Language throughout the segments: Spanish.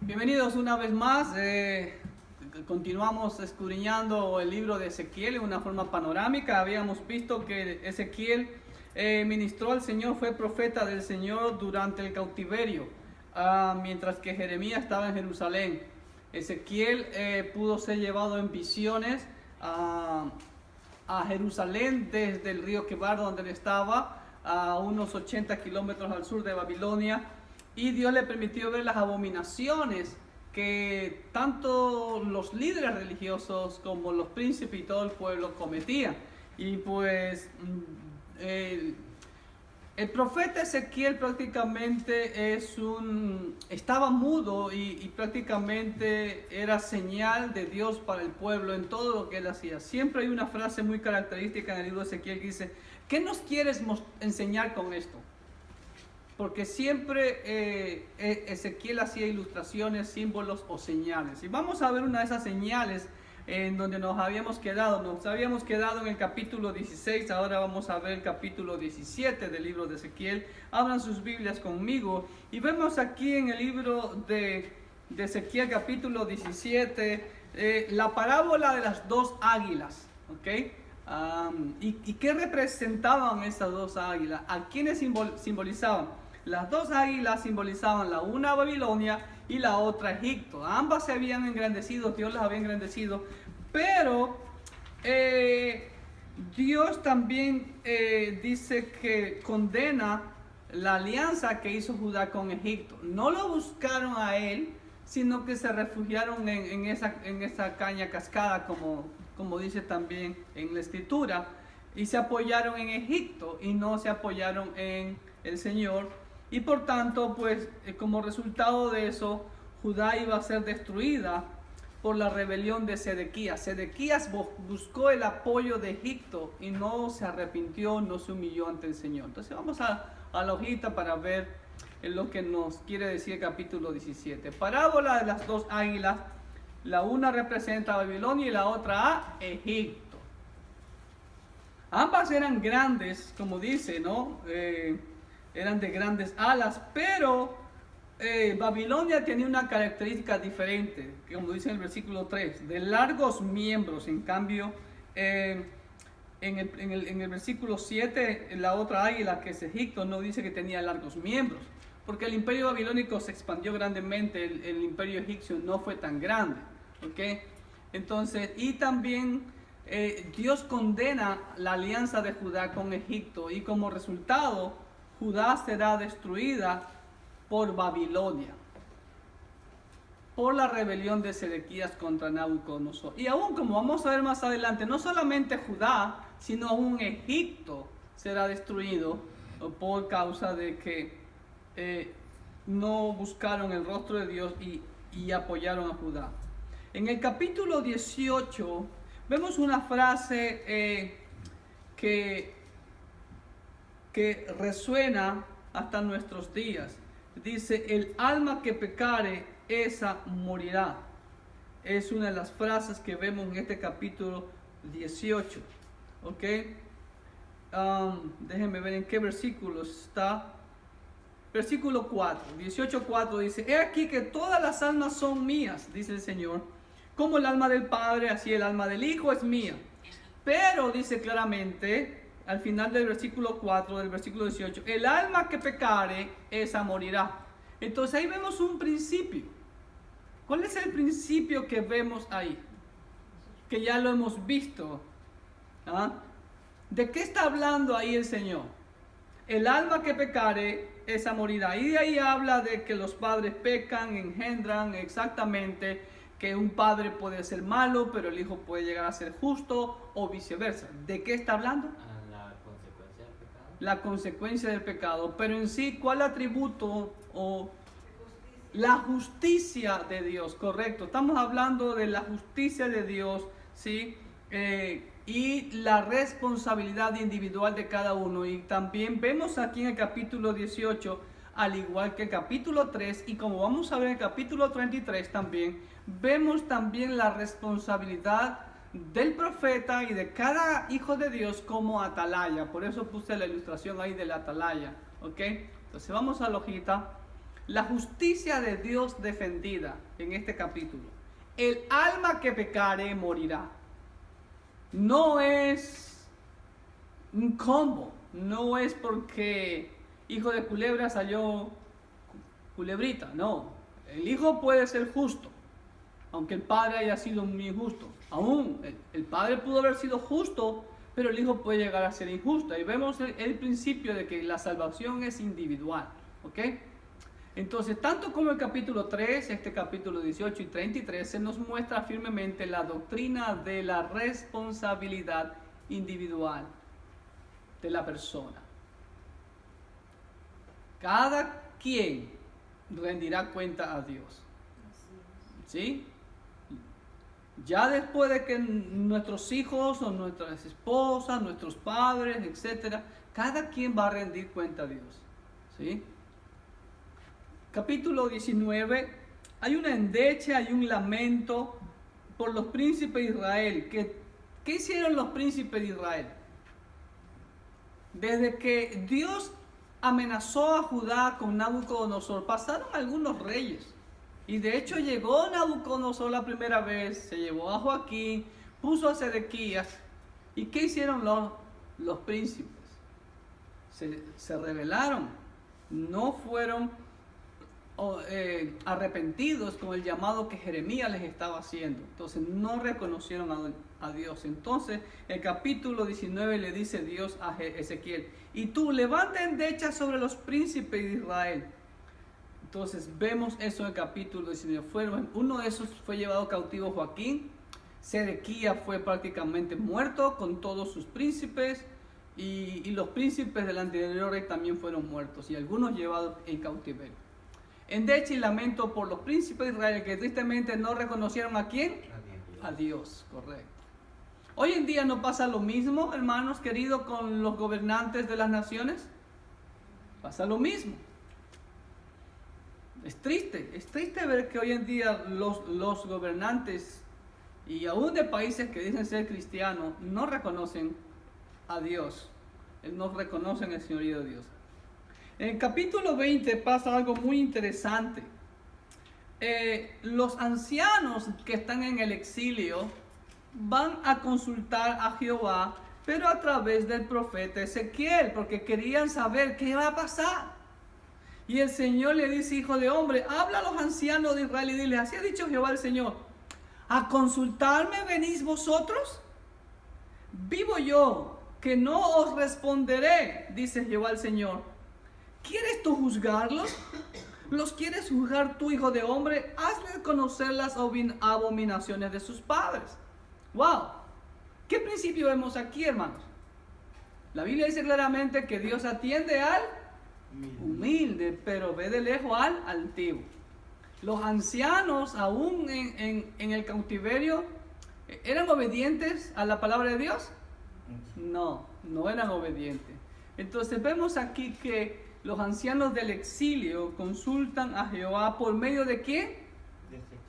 Bienvenidos una vez más. Continuamos escudriñando el libro de Ezequiel en una forma panorámica. Habíamos visto que Ezequiel ministró al Señor, fue profeta del Señor durante el cautiverio, mientras que Jeremías estaba en Jerusalén. Ezequiel pudo ser llevado en visiones a Jerusalén desde el río Quebar, donde él estaba, a unos 80 kilómetros al sur de Babilonia. Y Dios le permitió ver las abominaciones que tanto los líderes religiosos como los príncipes y todo el pueblo cometían. Y pues el profeta Ezequiel prácticamente estaba mudo y prácticamente era señal de Dios para el pueblo en todo lo que él hacía. Siempre hay una frase muy característica en el libro de Ezequiel que dice: ¿qué nos quieres enseñar con esto? Porque siempre Ezequiel hacía ilustraciones, símbolos o señales. Y vamos a ver una de esas señales en donde nos habíamos quedado. Nos habíamos quedado en el capítulo 16, ahora vamos a ver el capítulo 17 del libro de Ezequiel. Abran sus Biblias conmigo y vemos aquí en el libro de Ezequiel capítulo 17 la parábola de las dos águilas, ¿ok? ¿Y qué representaban esas dos águilas? ¿A quiénes simbolizaban? Las dos águilas simbolizaban la una Babilonia y la otra Egipto. Ambas se habían engrandecido, Dios las había engrandecido, pero Dios también dice que condena la alianza que hizo Judá con Egipto. No lo buscaron a él, sino que se refugiaron en esa caña cascada, como dice también en la escritura, y se apoyaron en Egipto y no se apoyaron en el Señor. Y por tanto, pues como resultado de eso, Judá iba a ser destruida por la rebelión de Sedequías. Sedequías buscó el apoyo de Egipto y no se arrepintió, no se humilló ante el Señor. Entonces vamos a la hojita para ver lo que nos quiere decir el capítulo 17. Parábola de las dos águilas. La una representa a Babilonia y la otra a Egipto. Ambas eran grandes, como dice, ¿no? Eran de grandes alas, pero Babilonia tenía una característica diferente, como dice en el versículo 3, de largos miembros. En cambio, en el versículo 7, la otra águila, que es Egipto, no dice que tenía largos miembros, porque el imperio babilónico se expandió grandemente, el imperio egipcio no fue tan grande, ¿ok? Entonces, y también Dios condena la alianza de Judá con Egipto, y como resultado, Judá será destruida por Babilonia, por la rebelión de Sedequías contra Nabucodonosor. Y aún, como vamos a ver más adelante, no solamente Judá, sino aún Egipto será destruido por causa de que no buscaron el rostro de Dios y apoyaron a Judá. En el capítulo 18 vemos una frase que resuena hasta nuestros días. Dice: el alma que pecare, esa morirá. Es una de las frases que vemos en este capítulo 18. ¿Ok? Déjenme ver en qué versículo está. Versículo 4, 18:4 dice: he aquí que todas las almas son mías, dice el Señor. Como el alma del Padre, así el alma del Hijo es mía. Pero dice claramente al final del versículo 4 del versículo 18: el alma que pecare, esa morirá. Entonces ahí vemos un principio. ¿Cuál es el principio que vemos ahí? Que ya lo hemos visto. ¿De qué está hablando ahí el Señor? El alma que pecare, esa morirá. Y de ahí habla de que los padres pecan, engendran, exactamente, que un padre puede ser malo, pero el hijo puede llegar a ser justo, o viceversa. ¿De qué está hablando? La consecuencia del pecado. La consecuencia del pecado. Pero en sí, ¿cuál atributo o la justicia de Dios? Correcto. Estamos hablando de la justicia de Dios, ¿sí? Y la responsabilidad individual de cada uno. Y también vemos aquí en el capítulo 18, al igual que el capítulo 3, y como vamos a ver en el capítulo 33 también, vemos también la responsabilidad del profeta y de cada hijo de Dios como atalaya. Por eso puse la ilustración ahí de la atalaya, ¿ok? Entonces vamos a la hojita. la justicia de Dios defendida en este capítulo. El alma que pecare morirá. No es un combo, no es porque hijo de culebra salió culebrita, no. El hijo puede ser justo, aunque el padre haya sido muy injusto. Aún el padre pudo haber sido justo, pero el hijo puede llegar a ser injusto. Y vemos el principio de que la salvación es individual, ¿ok? Entonces, tanto como el capítulo 3, este capítulo 18 y 33, se nos muestra firmemente la doctrina de la responsabilidad individual de la persona. Cada quien rendirá cuenta a Dios. ¿Sí? Ya después de que nuestros hijos o nuestras esposas, nuestros padres, etcétera, cada quien va a rendir cuenta a Dios. ¿Sí? Capítulo 19, hay una endecha, hay un lamento por los príncipes de Israel. ¿Qué hicieron los príncipes de Israel? Desde que Dios amenazó a Judá con Nabucodonosor, pasaron algunos reyes. Y de hecho llegó Nabucodonosor la primera vez, se llevó a Joaquín, puso a Sedequías. ¿Y qué hicieron los príncipes? Se rebelaron, no fueron arrepentidos con el llamado que Jeremías les estaba haciendo. Entonces no reconocieron a Dios. Entonces el capítulo 19 le dice Dios a Ezequiel: y tú levanta endecha sobre los príncipes de Israel. Entonces vemos eso en el capítulo 19. Uno de esos fue llevado cautivo Joaquín. Sedequías fue prácticamente muerto con todos sus príncipes. Y los príncipes del anterior rey también fueron muertos. Y algunos llevados en cautiverio. Endecha y lamento por los príncipes de Israel que tristemente no reconocieron ¿a quién? A Dios, correcto. Hoy en día no pasa lo mismo, hermanos queridos, con los gobernantes de las naciones. Pasa lo mismo. Es triste ver que hoy en día los gobernantes y aún de países que dicen ser cristianos no reconocen a Dios, no reconocen el señorío de Dios. En el capítulo 20 pasa algo muy interesante. Los ancianos que están en el exilio van a consultar a Jehová, pero a través del profeta Ezequiel, porque querían saber qué va a pasar. Y el Señor le dice: hijo de hombre, habla a los ancianos de Israel y dile: así ha dicho Jehová el Señor, ¿a consultarme venís vosotros? Vivo yo, que no os responderé, dice Jehová el Señor. ¿Quieres tú juzgarlos? ¿Los quieres juzgar tú, hijo de hombre? Hazle conocer las abominaciones de sus padres. ¡Wow! ¿Qué principio vemos aquí, hermanos? La Biblia dice claramente que Dios atiende al humilde, pero ve de lejos al altivo. Los ancianos, aún en el cautiverio, ¿eran obedientes a la palabra de Dios? No eran obedientes. Entonces vemos aquí que los ancianos del exilio consultan a Jehová por medio de ¿quién?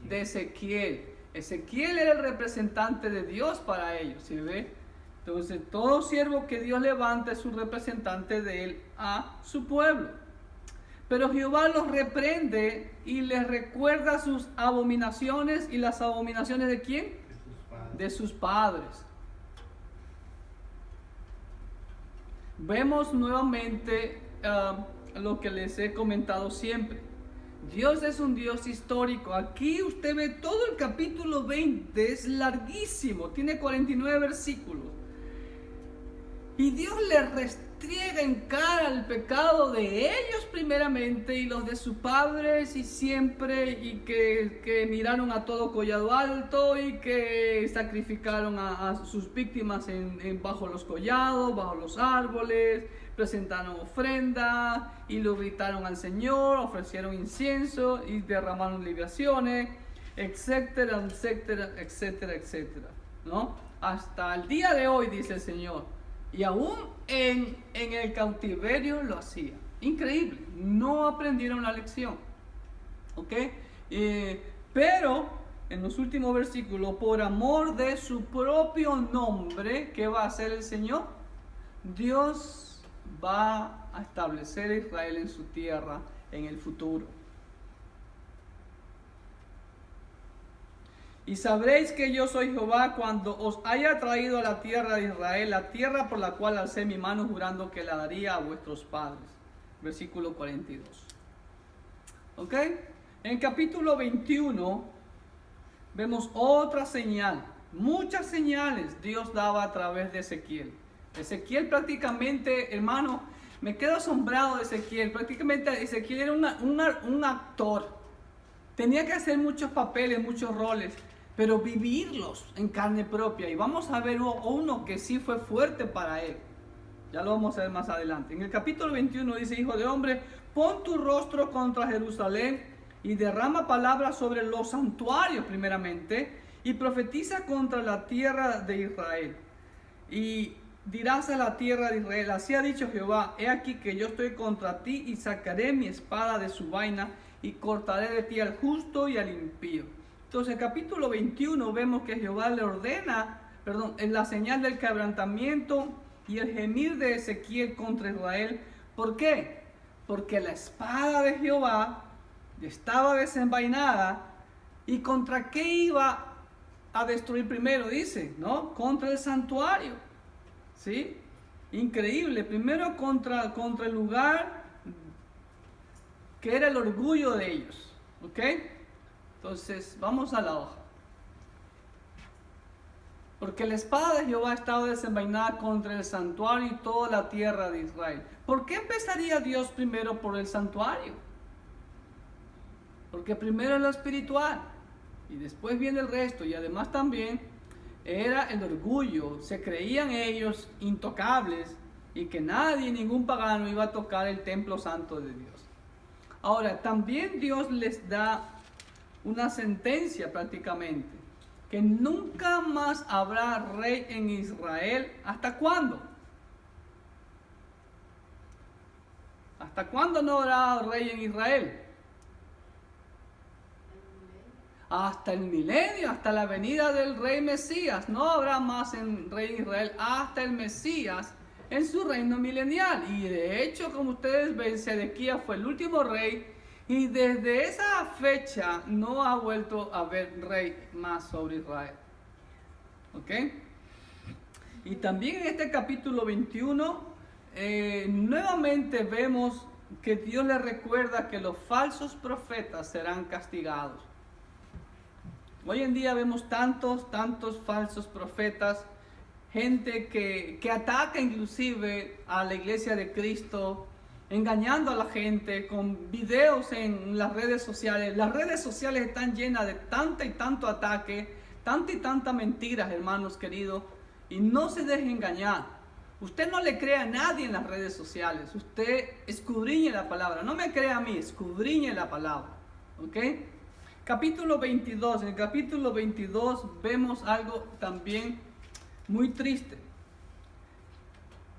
De Ezequiel. Ezequiel era el representante de Dios para ellos, ¿sí ve? Entonces todo siervo que Dios levanta es un representante de él a su pueblo. Pero Jehová los reprende y les recuerda sus abominaciones. ¿Y las abominaciones de quién? De sus padres. Vemos nuevamente lo que les he comentado siempre. Dios es un Dios histórico. Aquí usted ve todo el capítulo 20, es larguísimo, tiene 49 versículos. Y Dios les restriega en cara el pecado de ellos primeramente y los de sus padres y siempre, y que miraron a todo collado alto y que sacrificaron a sus víctimas bajo los collados, bajo los árboles, presentaron ofrendas y lo gritaron al Señor, ofrecieron incienso y derramaron libaciones, etcétera, etcétera, etcétera, etcétera, ¿no? Hasta el día de hoy, dice el Señor. Y aún en el cautiverio lo hacía. Increíble. No aprendieron la lección. ¿Ok? Pero en los últimos versículos, por amor de su propio nombre, ¿qué va a hacer el Señor? Dios va a establecer a Israel en su tierra en el futuro. Y sabréis que yo soy Jehová cuando os haya traído a la tierra de Israel, la tierra por la cual alcé mi mano jurando que la daría a vuestros padres. Versículo 42. ¿Ok? En el capítulo 21 vemos otra señal. Muchas señales Dios daba a través de Ezequiel. Ezequiel prácticamente, hermano, me quedo asombrado de Ezequiel. Prácticamente Ezequiel era un actor. Tenía que hacer muchos papeles, muchos roles, pero vivirlos en carne propia. Y vamos a ver uno que sí fue fuerte para él. Ya lo vamos a ver más adelante. En el capítulo 21 dice: hijo de hombre, pon tu rostro contra Jerusalén y derrama palabras sobre los santuarios primeramente, y profetiza contra la tierra de Israel. Y dirás a la tierra de Israel: así ha dicho Jehová, he aquí que yo estoy contra ti y sacaré mi espada de su vaina y cortaré de ti al justo y al impío. Entonces, en el capítulo 21 vemos que Jehová le ordena, en la señal del quebrantamiento y el gemir de Ezequiel contra Israel. ¿Por qué? Porque la espada de Jehová estaba desenvainada. ¿Y contra qué iba a destruir primero? Dice, ¿no? Contra el santuario. ¿Sí? Increíble. Primero contra el lugar que era el orgullo de ellos. ¿Ok? Entonces, vamos a la hoja. Porque la espada de Jehová estaba desenvainada contra el santuario y toda la tierra de Israel. ¿Por qué empezaría Dios primero por el santuario? Porque primero es lo espiritual y después viene el resto. Y además también era el orgullo. Se creían ellos intocables y que nadie, ningún pagano iba a tocar el templo santo de Dios. Ahora, también Dios les da una sentencia prácticamente, que nunca más habrá rey en Israel. ¿Hasta cuándo? ¿Hasta cuándo no habrá rey en Israel? Hasta el milenio, hasta la venida del rey Mesías. No habrá más rey en Israel hasta el Mesías en su reino milenial. Y de hecho, como ustedes ven, Sedequías fue el último rey. Y desde esa fecha no ha vuelto a haber rey más sobre Israel. ¿Ok? Y también en este capítulo 21, nuevamente vemos que Dios le recuerda que los falsos profetas serán castigados. Hoy en día vemos tantos falsos profetas, gente que ataca inclusive a la iglesia de Cristo, engañando a la gente con videos en las redes sociales. Las redes sociales están llenas de tanta y tanto ataque, tanta y tanta mentiras, hermanos queridos, y no se deje engañar. Usted no le crea a nadie en las redes sociales. Usted escudriñe la palabra. No me crea a mí, escudriñe la palabra. ¿Ok? Capítulo 22. En el capítulo 22 vemos algo también muy triste.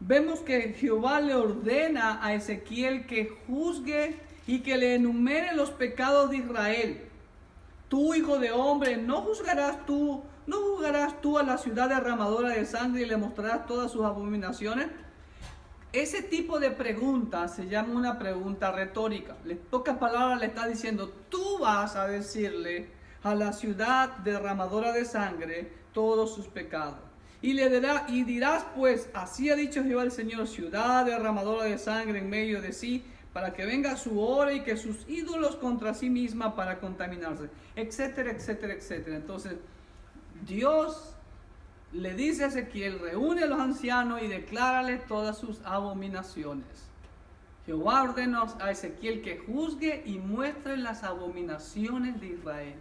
Vemos que Jehová le ordena a Ezequiel que juzgue y que le enumere los pecados de Israel. Tú, hijo de hombre, ¿no juzgarás tú a la ciudad derramadora de sangre y le mostrarás todas sus abominaciones? Ese tipo de pregunta se llama una pregunta retórica. En pocas palabras le está diciendo: tú vas a decirle a la ciudad derramadora de sangre todos sus pecados. Y dirás pues: así ha dicho Jehová el Señor, ciudad derramadora de sangre en medio de sí, para que venga su hora y que sus ídolos contra sí misma para contaminarse, etcétera, etcétera, etcétera. Entonces, Dios le dice a Ezequiel: reúne a los ancianos y declárale todas sus abominaciones. Jehová ordenó a Ezequiel que juzgue y muestre las abominaciones de Israel.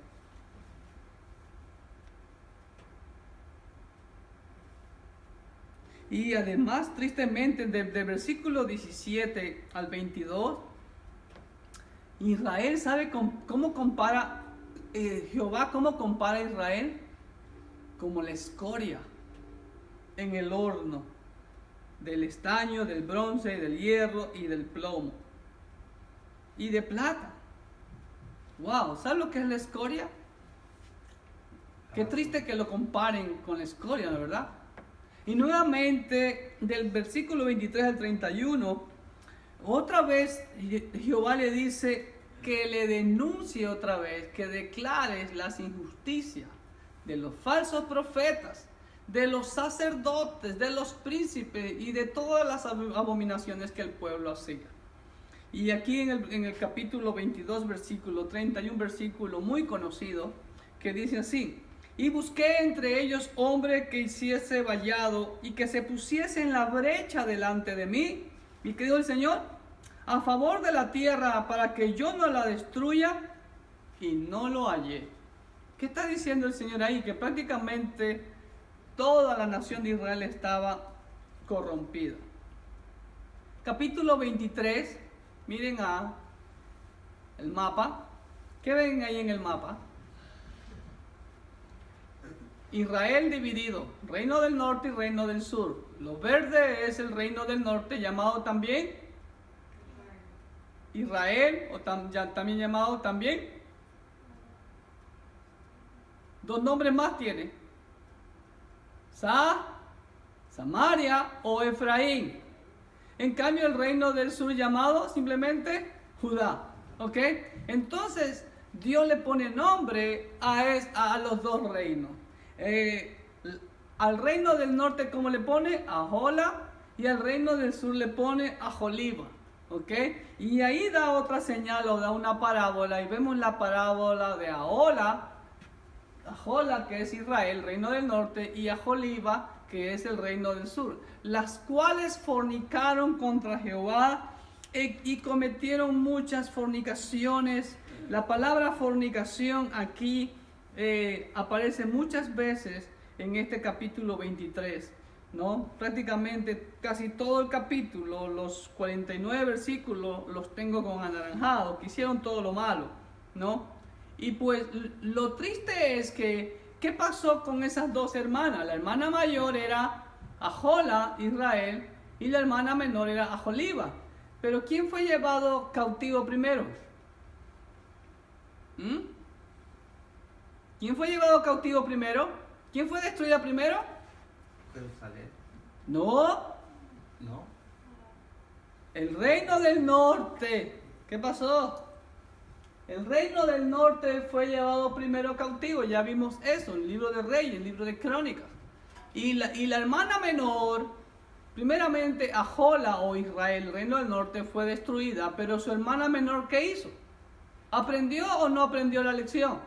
Y además, tristemente, del versículo 17 al 22, Israel, ¿sabe cómo compara Jehová? ¿Cómo compara a Israel? Como la escoria en el horno, del estaño, del bronce, del hierro y del plomo y de plata. Wow, ¿sabe lo que es la escoria? Qué triste que lo comparen con la escoria, ¿no es verdad? Y nuevamente, del versículo 23 al 31, otra vez Jehová le dice que le denuncie otra vez, que declares las injusticias. de los falsos profetas, de los sacerdotes, de los príncipes y de todas las abominaciones que el pueblo hacía. Y aquí en el capítulo 22, versículo 30, hay un versículo muy conocido que dice así: y busqué entre ellos hombre que hiciese vallado y que se pusiese en la brecha delante de mí. ¿Y qué dijo el Señor? A favor de la tierra, para que yo no la destruya, y no lo hallé. ¿Qué está diciendo el Señor ahí? Que prácticamente toda la nación de Israel estaba corrompida. Capítulo 23, miren el mapa. ¿Qué ven ahí en el mapa? Israel dividido, reino del norte y reino del sur. Lo verde es el reino del norte, llamado también Israel, o también llamado también. Dos nombres más tiene: Samaria o Efraín. En cambio el reino del sur llamado simplemente Judá. ¿Ok? Entonces Dios le pone nombre a los dos reinos. Al reino del norte, ¿cómo le pone? Ahola. Y al reino del sur le pone Aholiba. ¿Ok? Y ahí da otra señal o da una parábola. Y vemos la parábola de Ahola, que es Israel, reino del norte, y Aholiba, que es el reino del sur, las cuales fornicaron contra Jehová y cometieron muchas fornicaciones. La palabra fornicación aquí aparece muchas veces en este capítulo 23, ¿no? Prácticamente casi todo el capítulo, los 49 versículos los tengo con anaranjado, que hicieron todo lo malo, ¿no? Y pues lo triste es que, ¿qué pasó con esas dos hermanas? La hermana mayor era Ahola, Israel, y la hermana menor era Aholiba. Pero ¿quién fue llevado cautivo primero? ¿Quién fue llevado cautivo primero? ¿Quién fue destruida primero? Jerusalén. No. El reino del norte. ¿Qué pasó? El reino del norte fue llevado primero cautivo. Ya vimos eso en el libro de Reyes, en el libro de Crónicas. Y la hermana menor, primeramente Ahola o Israel, el reino del norte, fue destruida. Pero su hermana menor, ¿qué hizo? ¿Aprendió o no aprendió la lección?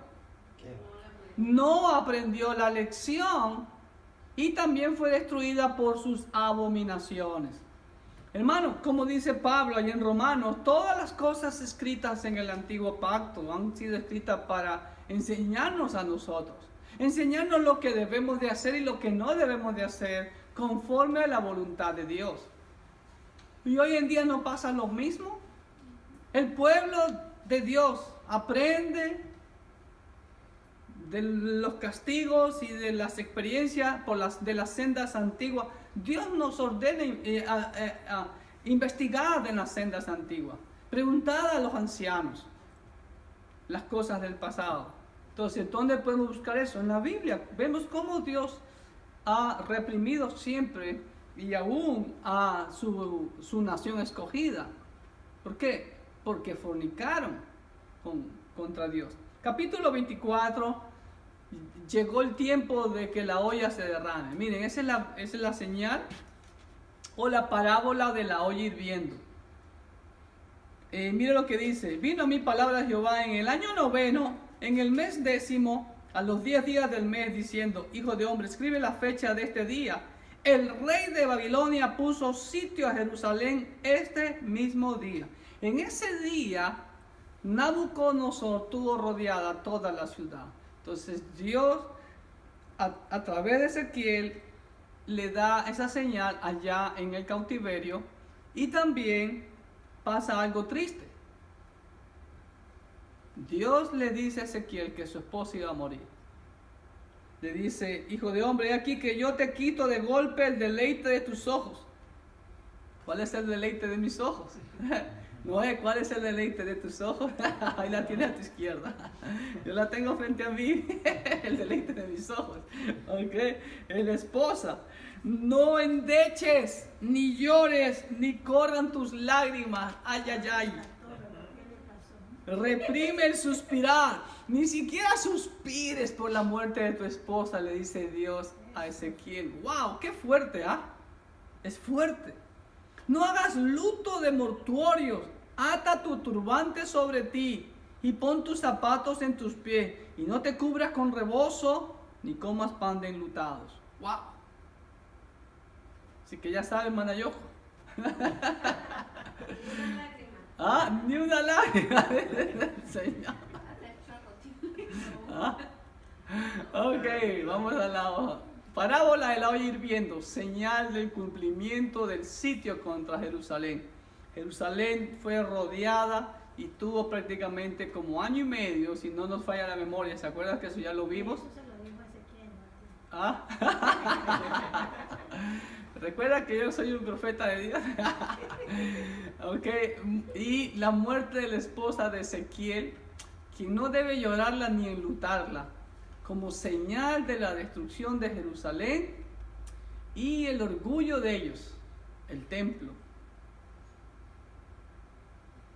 No aprendió la lección y también fue destruida por sus abominaciones. Hermano, como dice Pablo allá en Romanos, todas las cosas escritas en el antiguo pacto han sido escritas para enseñarnos a nosotros, enseñarnos lo que debemos de hacer y lo que no debemos de hacer conforme a la voluntad de Dios. Y hoy en día no pasa lo mismo. El pueblo de Dios aprende de los castigos y de las experiencias de las sendas antiguas. Dios nos ordena investigar en las sendas antiguas, preguntar a los ancianos las cosas del pasado. Entonces, ¿dónde podemos buscar eso? En la Biblia. Vemos cómo Dios ha reprimido siempre y aún a su nación escogida. ¿Por qué? Porque fornicaron contra Dios. Capítulo 24. Llegó el tiempo de que la olla se derrame. Miren, esa es la señal o la parábola de la olla hirviendo. Miren lo que dice: vino mi palabra de Jehová en el año 9, en el mes 10, a los 10 días del mes, diciendo: hijo de hombre, escribe la fecha de este día. El rey de Babilonia puso sitio a Jerusalén este mismo día. En ese día Nabucodonosor tuvo rodeada toda la ciudad. Entonces Dios a través de Ezequiel le da esa señal allá en el cautiverio. Y también pasa algo triste. Dios le dice a Ezequiel que su esposa iba a morir. Le dice: hijo de hombre, he aquí que yo te quito de golpe el deleite de tus ojos. ¿Cuál es el deleite de mis ojos? Noé, ¿cuál es el deleite de tus ojos? Ahí la tienes a tu izquierda. Yo la tengo frente a mí. El deleite de mis ojos. ¿Ok? La esposa. No endeches, ni llores, ni corran tus lágrimas. Ay, ay, ay. Reprime el suspirar. Ni siquiera suspires por la muerte de tu esposa, le dice Dios a Ezequiel. ¡Wow! ¡Qué fuerte! ¿Ah? Es fuerte. No hagas luto de mortuorios. Ata tu turbante sobre ti y pon tus zapatos en tus pies. Y no te cubras con rebozo ni comas pan de enlutados. ¡Wow! Así que ya sabes, Manayojo. Ah, ni una lágrima. Señor. ¿Ah? Ok, vamos a la parábola del agua hirviendo, señal del cumplimiento del sitio contra Jerusalén. Jerusalén fue rodeada y tuvo prácticamente como año y medio, si no nos falla la memoria. ¿Se acuerdan que eso ya lo vimos? Eso se lo dijo Ezequiel, ¿Ah? Recuerda que yo soy un profeta de Dios. Ok, y la muerte de la esposa de Ezequiel, quien no debe llorarla ni enlutarla, como señal de la destrucción de Jerusalén y el orgullo de ellos, el templo.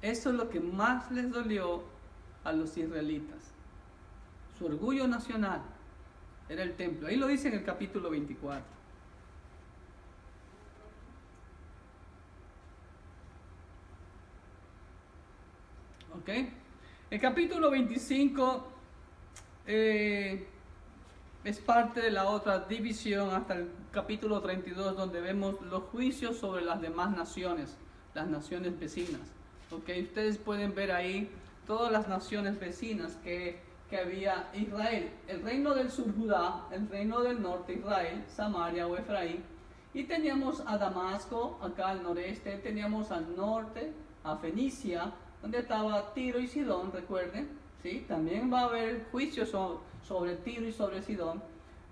Eso es lo que más les dolió a los israelitas. Su orgullo nacional era el templo. Ahí lo dice en el capítulo 24. ¿Ok? El capítulo 25 es parte de la otra división hasta el capítulo 32, donde vemos los juicios sobre las demás naciones, las naciones vecinas. ¿Ok? Ustedes pueden ver ahí todas las naciones vecinas que había Israel, el reino del sur Judá, el reino del norte Israel, Samaria o Efraín, y teníamos a Damasco acá al noreste, teníamos al norte a Fenicia, donde estaba Tiro y Sidón, recuerden, ¿sí? También va a haber juicios sobre Tiro y sobre Sidón,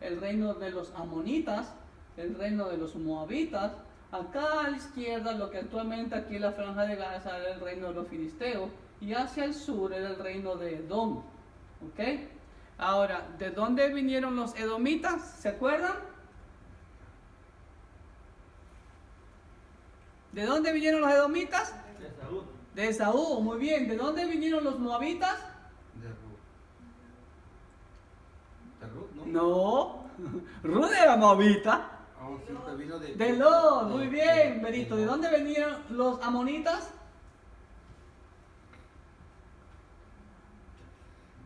el reino de los amonitas, el reino de los moabitas, acá a la izquierda, lo que actualmente aquí en la franja de Gaza era el reino de los filisteos, y hacia el sur era el reino de Edom, ¿ok? Ahora, ¿de dónde vinieron los edomitas? ¿Se acuerdan? ¿De dónde vinieron los edomitas? De Saúl. De Esaú, muy bien. ¿De dónde vinieron los moabitas? De Ruth. De Ruth, ¿no? No, Ruth era moabita. Oh, sí, que vino De Lot, muy bien, Berito. ¿De dónde venían los amonitas?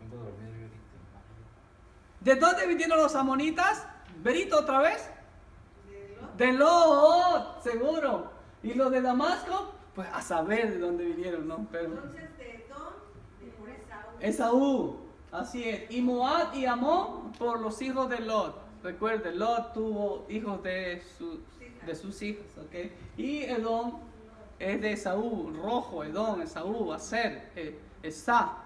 Vengo a dormir ahorita. ¿De dónde vinieron los amonitas? Berito, otra vez. De Lot, seguro. ¿Y los de Damasco? Pues a saber de dónde vinieron, ¿no? Pero Entonces, de Edom, por Esaú. Esaú, así es. Y Moab y Amón por los hijos de Lot. Recuerden, Lot tuvo hijos de sus hijos, ¿ok? Y Edom es de Esaú, rojo, Edom, Esaú, Aser, Esá.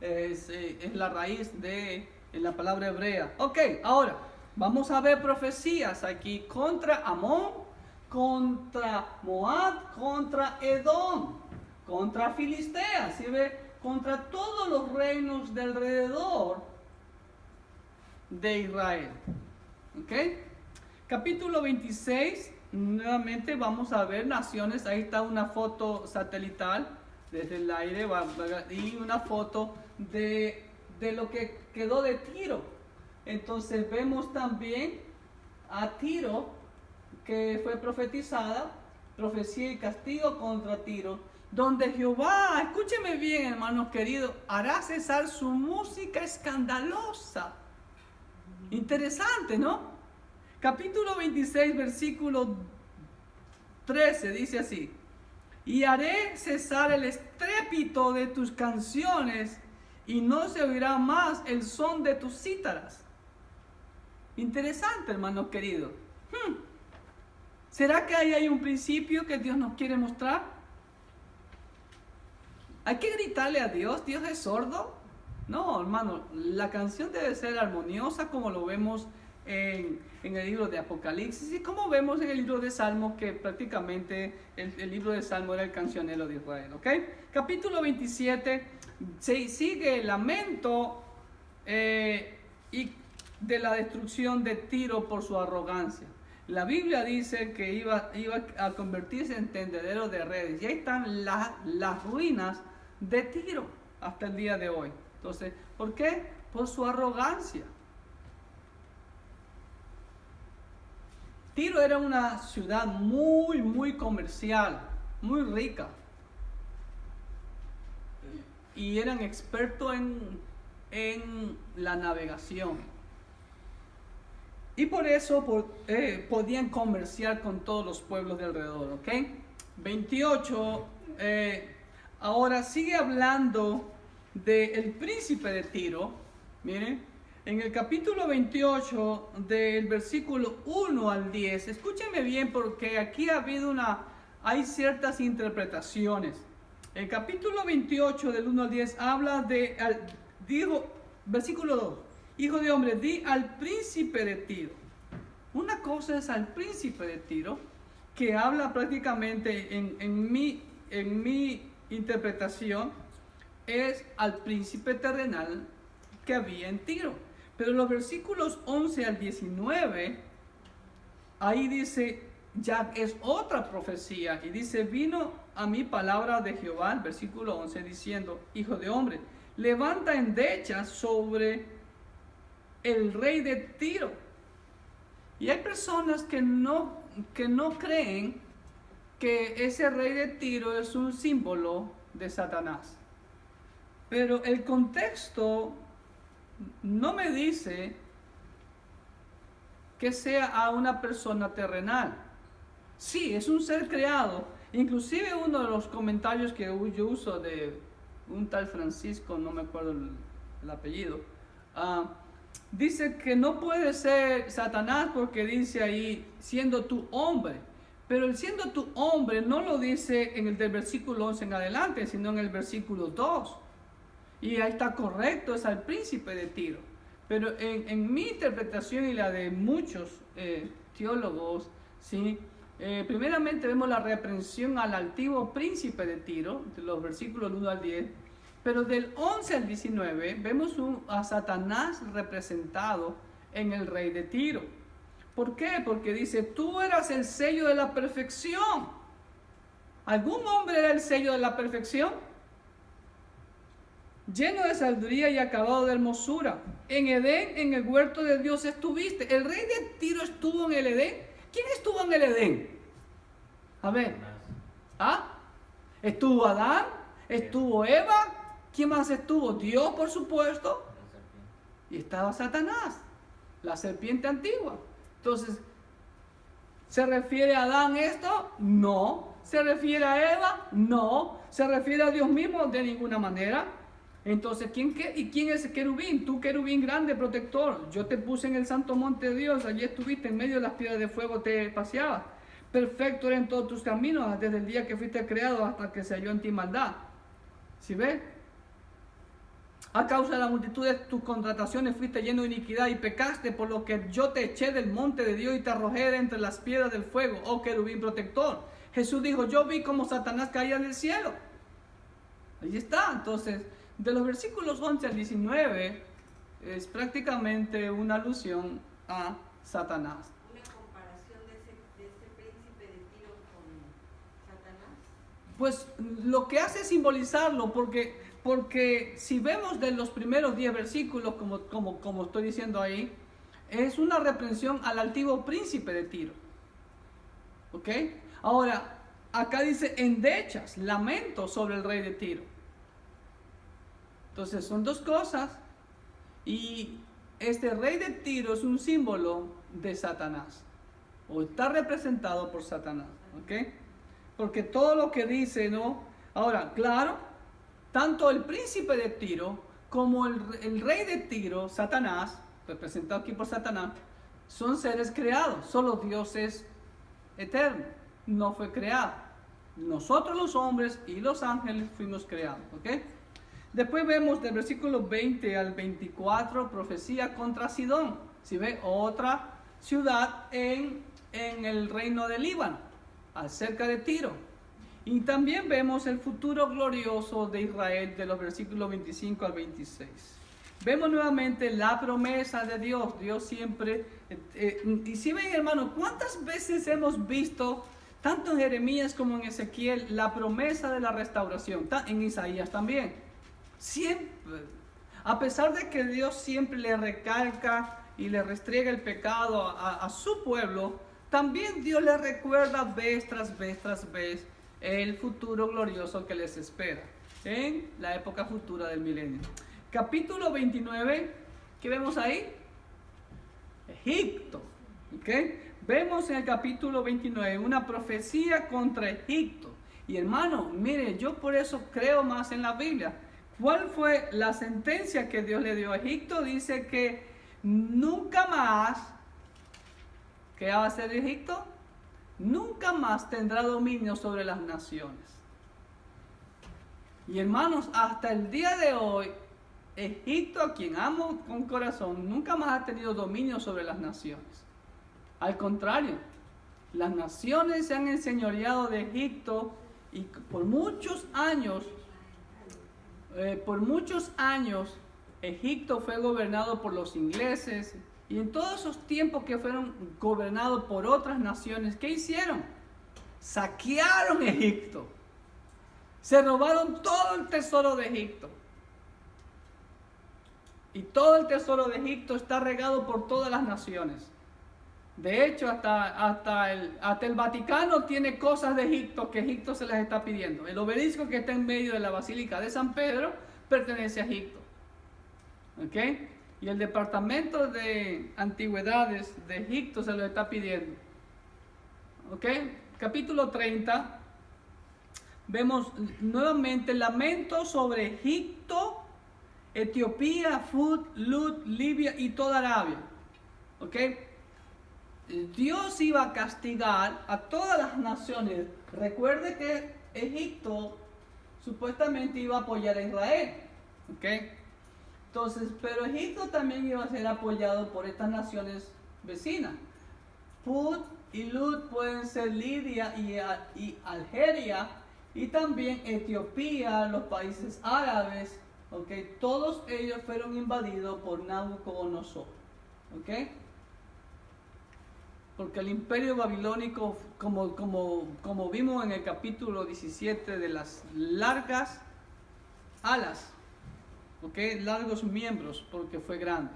Es la raíz de la palabra hebrea. Ok, ahora vamos a ver profecías aquí contra Amón, contra Moab, contra Edom, contra Filistea, ¿sí ve? Contra todos los reinos de alrededor de Israel. ¿Ok? Capítulo 26, nuevamente vamos a ver naciones. Ahí está una foto satelital desde el aire y una foto de lo que quedó de Tiro. Entonces vemos también a Tiro, que fue profetizada, profecía y castigo contra Tiro, donde Jehová, escúcheme bien, hermanos queridos, hará cesar su música escandalosa. Interesante, ¿no? Capítulo 26, versículo 13, dice así: y haré cesar el estrépito de tus canciones, y no se oirá más el son de tus cítaras. Interesante, hermanos queridos. ¿Será que ahí hay un principio que Dios nos quiere mostrar? ¿Hay que gritarle a Dios? ¿Dios es sordo? No, hermano, la canción debe ser armoniosa, como lo vemos en el libro de Apocalipsis y como vemos en el libro de Salmos, que prácticamente el libro de Salmos era el cancionero de Israel. ¿Ok? Capítulo 27, se sigue el lamento y de la destrucción de Tiro por su arrogancia. La Biblia dice que iba a convertirse en tendedero de redes. Y ahí están las ruinas de Tiro. hasta el día de hoy. Entonces, ¿por qué? Por su arrogancia. Tiro era una ciudad muy comercial, muy rica. Y eran expertos en la navegación. Y por eso podían comerciar con todos los pueblos de alrededor, ¿ok? 28, ahora sigue hablando del príncipe de Tiro. Miren, en el capítulo 28, del versículo 1 al 10, escúchenme bien porque aquí hay ciertas interpretaciones. El capítulo 28 del 1 al 10 habla versículo 2, hijo de hombre, di al príncipe de Tiro. Una cosa es al príncipe de Tiro, que habla prácticamente en mi interpretación, es al príncipe terrenal que había en Tiro. Pero los versículos 11 al 19, ahí dice, ya es otra profecía, y dice, vino a mí palabra de Jehová, el versículo 11, diciendo, hijo de hombre, levanta endechas sobre el rey de Tiro. Y hay personas que no creen que ese rey de Tiro es un símbolo de Satanás. Pero el contexto no me dice que sea a una persona terrenal. Sí, es un ser creado. Inclusive uno de los comentarios que yo uso de un tal Francisco, no me acuerdo el apellido, dice que no puede ser Satanás porque dice ahí, siendo tu hombre. Pero el siendo tu hombre no lo dice en el del versículo 11 en adelante, sino en el versículo 2. Y ahí está correcto, es al príncipe de Tiro. Pero en mi interpretación y la de muchos teólogos, ¿sí? Primeramente vemos la reprensión al altivo príncipe de Tiro, de los versículos 1 al 10. Pero del 11 al 19 vemos a Satanás representado en el rey de Tiro. ¿Por qué? Porque dice, tú eras el sello de la perfección. ¿Algún hombre era el sello de la perfección? Lleno de sabiduría y acabado de hermosura. En Edén, en el huerto de Dios estuviste. El rey de Tiro estuvo en el Edén. ¿Quién estuvo en el Edén? A ver. Estuvo Adán, estuvo Eva. ¿Quién más estuvo? Dios, por supuesto. Y estaba Satanás, la serpiente antigua. Entonces, ¿se refiere a Adán esto? No. ¿Se refiere a Eva? No. ¿Se refiere a Dios mismo? De ninguna manera. Entonces, ¿quién es el querubín? Tú, querubín grande, protector. Yo te puse en el santo monte de Dios. Allí estuviste en medio de las piedras de fuego, te paseabas. Perfecto era en todos tus caminos, desde el día que fuiste creado hasta que se halló en ti maldad. ¿Sí ves? A causa de la multitud de tus contrataciones fuiste lleno de iniquidad y pecaste, por lo que yo te eché del monte de Dios y te arrojé de entre las piedras del fuego, oh querubín protector. Jesús dijo, yo vi como Satanás caía del cielo. Ahí está. Entonces, de los versículos 11 al 19 es prácticamente una alusión a Satanás. ¿Una comparación de ese príncipe de Tiro con Satanás? Pues lo que hace es simbolizarlo, porque si vemos de los primeros 10 versículos, como estoy diciendo ahí, es una reprensión al altivo príncipe de Tiro. ¿Ok? Ahora, acá dice endechas, lamento sobre el rey de Tiro. Entonces son dos cosas, y este rey de Tiro es un símbolo de Satanás, o está representado por Satanás. ¿Ok? Porque todo lo que dice, ¿no? Ahora, claro, tanto el príncipe de Tiro como el rey de Tiro, Satanás, representado aquí por Satanás, son seres creados. Solo Dios es eterno, no fue creado. Nosotros los hombres y los ángeles fuimos creados. ¿Ok? Después vemos del versículo 20 al 24, profecía contra Sidón. Si ve, otra ciudad en el reino del Líbano, acerca de Tiro. Y también vemos el futuro glorioso de Israel de los versículos 25 al 26. Vemos nuevamente la promesa de Dios. Dios siempre... y si ven, hermano, ¿cuántas veces hemos visto, tanto en Jeremías como en Ezequiel, la promesa de la restauración? En Isaías también. Siempre. A pesar de que Dios siempre le recalca y le restriega el pecado a su pueblo, también Dios le recuerda vez tras vez el futuro glorioso que les espera en la época futura del milenio. Capítulo 29, ¿qué vemos ahí? Egipto. ¿Okay? Vemos en el capítulo 29 una profecía contra Egipto. Y hermano, mire, yo por eso creo más en la Biblia. ¿Cuál fue la sentencia que Dios le dio a Egipto? Dice que nunca más, ¿qué va a hacer Egipto? Nunca más tendrá dominio sobre las naciones. Y hermanos, hasta el día de hoy, Egipto, a quien amo con corazón, nunca más ha tenido dominio sobre las naciones. Al contrario, las naciones se han enseñoreado de Egipto y por muchos años, Egipto fue gobernado por los ingleses. Y en todos esos tiempos que fueron gobernados por otras naciones, ¿qué hicieron? Saquearon Egipto. Se robaron todo el tesoro de Egipto. Y todo el tesoro de Egipto está regado por todas las naciones. De hecho, hasta el Vaticano tiene cosas de Egipto que Egipto se las está pidiendo. El obelisco que está en medio de la Basílica de San Pedro pertenece a Egipto. ¿Ok? Y el departamento de antigüedades de Egipto se lo está pidiendo. ¿Ok? Capítulo 30. Vemos nuevamente lamentos sobre Egipto, Etiopía, Fut, Lut, Libia y toda Arabia. ¿Ok? Dios iba a castigar a todas las naciones. Recuerde que Egipto supuestamente iba a apoyar a Israel. ¿Ok? Entonces, pero Egipto también iba a ser apoyado por estas naciones vecinas. Put y Lut pueden ser Lidia y Algeria, y también Etiopía, los países árabes. ¿Okay? Todos ellos fueron invadidos por Nabucodonosor. ¿Okay? Porque el imperio babilónico, como vimos en el capítulo 17 de las largas alas, ¿okay? Largos miembros, porque fue grande.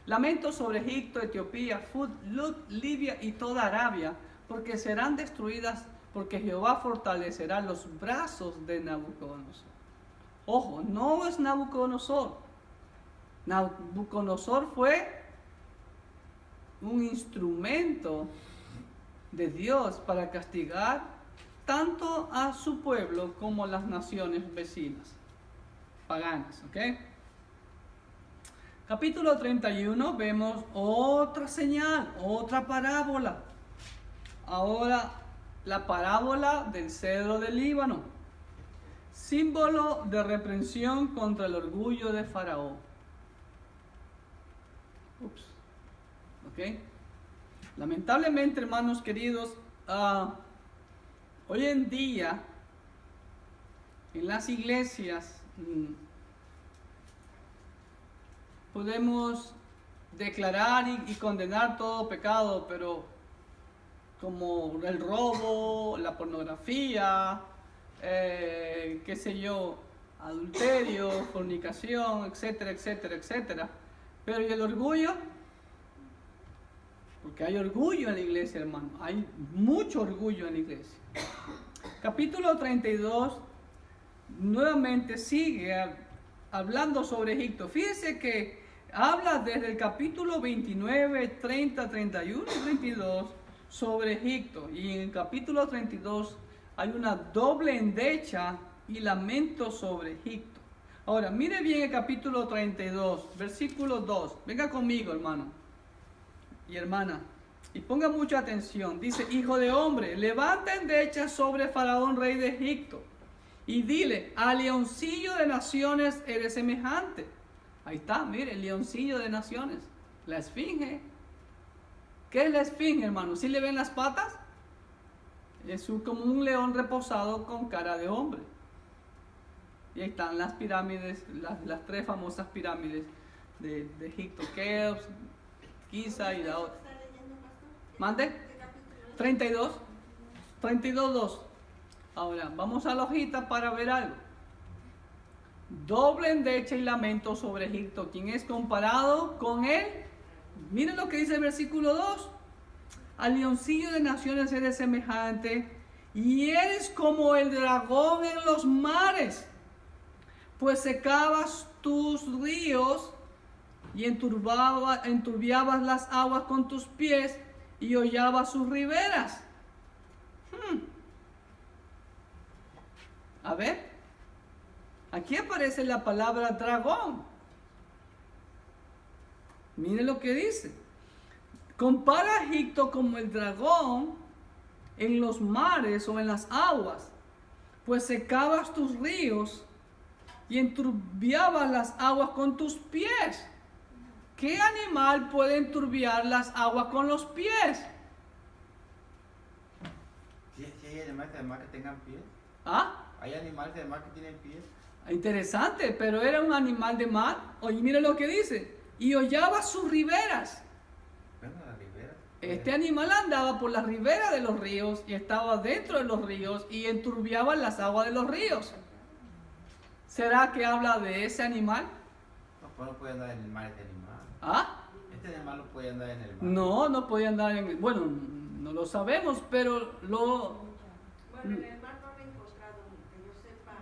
Lamento sobre Egipto, Etiopía, Fut, Lut, Libia y toda Arabia, porque serán destruidas, porque Jehová fortalecerá los brazos de Nabucodonosor. Ojo, no es Nabucodonosor. Nabucodonosor fue un instrumento de Dios para castigar tanto a su pueblo como a las naciones vecinas, paganas. ¿Ok? Capítulo 31, vemos otra señal, otra parábola. Ahora, la parábola del cedro del Líbano, símbolo de reprensión contra el orgullo de Faraón. ¿Ok? Lamentablemente, hermanos queridos, hoy en día, en las iglesias, podemos declarar y condenar todo pecado, pero como el robo, la pornografía, qué sé yo, adulterio, fornicación, etcétera, etcétera, etcétera. Pero ¿y el orgullo? Porque hay orgullo en la iglesia, hermano. Hay mucho orgullo en la iglesia. Capítulo 32 nuevamente sigue hablando sobre Egipto. Fíjense que habla desde el capítulo 29, 30, 31 y 32 sobre Egipto. Y en el capítulo 32 hay una doble endecha y lamento sobre Egipto. Ahora, mire bien el capítulo 32, versículo 2. Venga conmigo, hermano y hermana, y ponga mucha atención. Dice: hijo de hombre, levanta endecha sobre Faraón, rey de Egipto, y dile: al leoncillo de naciones eres semejante. Ahí está, mire, el leoncillo de naciones, la esfinge. ¿Qué es la esfinge, hermano? ¿Sí le ven las patas? Es como un león reposado con cara de hombre. Y ahí están las pirámides, las tres famosas pirámides de Egipto, Keops, Giza y la otra. ¿Mande? 32, 2. Ahora, vamos a la hojita para ver algo. doble endecha y lamento sobre Egipto, quien es comparado con él. Miren lo que dice el versículo 2. Al leoncillo de naciones eres semejante, y eres como el dragón en los mares, pues secabas tus ríos y enturbiabas las aguas con tus pies y hollabas sus riberas. A ver, aquí aparece la palabra dragón. Miren lo que dice. Compara a Egipto como el dragón en los mares o en las aguas, pues secabas tus ríos y enturbiabas las aguas con tus pies. ¿Qué animal puede enturbiar las aguas con los pies? ¿Sí hay animales además que tengan pies? ¿Ah? ¿Hay animales además que tienen pies? Interesante, pero era un animal de mar. Oye, mire lo que dice. Y hollaba sus riberas. Bueno, la ribera. Este animal andaba por las riberas de los ríos y estaba dentro de los ríos y enturbiaba las aguas de los ríos. ¿Será que habla de ese animal? No, pues no puede andar en el mar este animal. ¿Ah? Este animal no puede andar en el mar. No podía andar en el... Bueno, no lo sabemos, pero Bueno, en el mar no han encontrado, que yo sepa,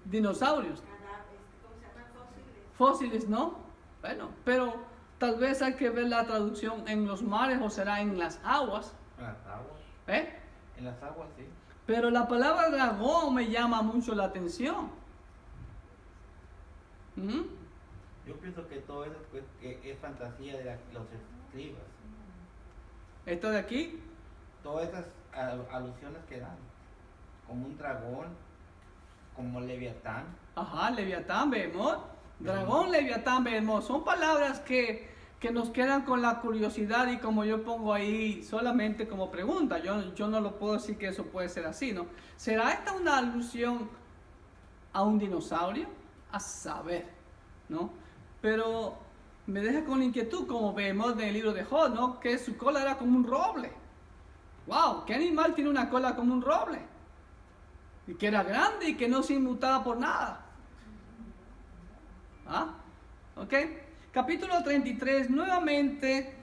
dinosaurios, ¿cómo se llaman? Fósiles. fósiles, ¿no? Bueno, pero tal vez hay que ver la traducción en los mares o será en las aguas. En las aguas. ¿Eh? En las aguas, sí. Pero la palabra dragón me llama mucho la atención. ¿Mm? Yo pienso que todo eso pues, que es fantasía de los escribas. Esto de aquí, Todas esas alusiones que dan. Como un dragón, como Leviatán. ajá, Leviatán, vemos. Dragón, Leviatán, vemos. Son palabras que nos quedan con la curiosidad y como yo pongo ahí solamente como pregunta. Yo no lo puedo decir que eso puede ser así, ¿no? ¿Será esta una alusión a un dinosaurio? A saber, ¿no? Pero me deja con inquietud, como vemos en el libro de Job, ¿no? Que su cola era como un roble. ¡Wow! ¿Qué animal tiene una cola como un roble? Y que era grande y que no se inmutaba por nada. ¿Ah? ¿Ok? Capítulo 33, nuevamente,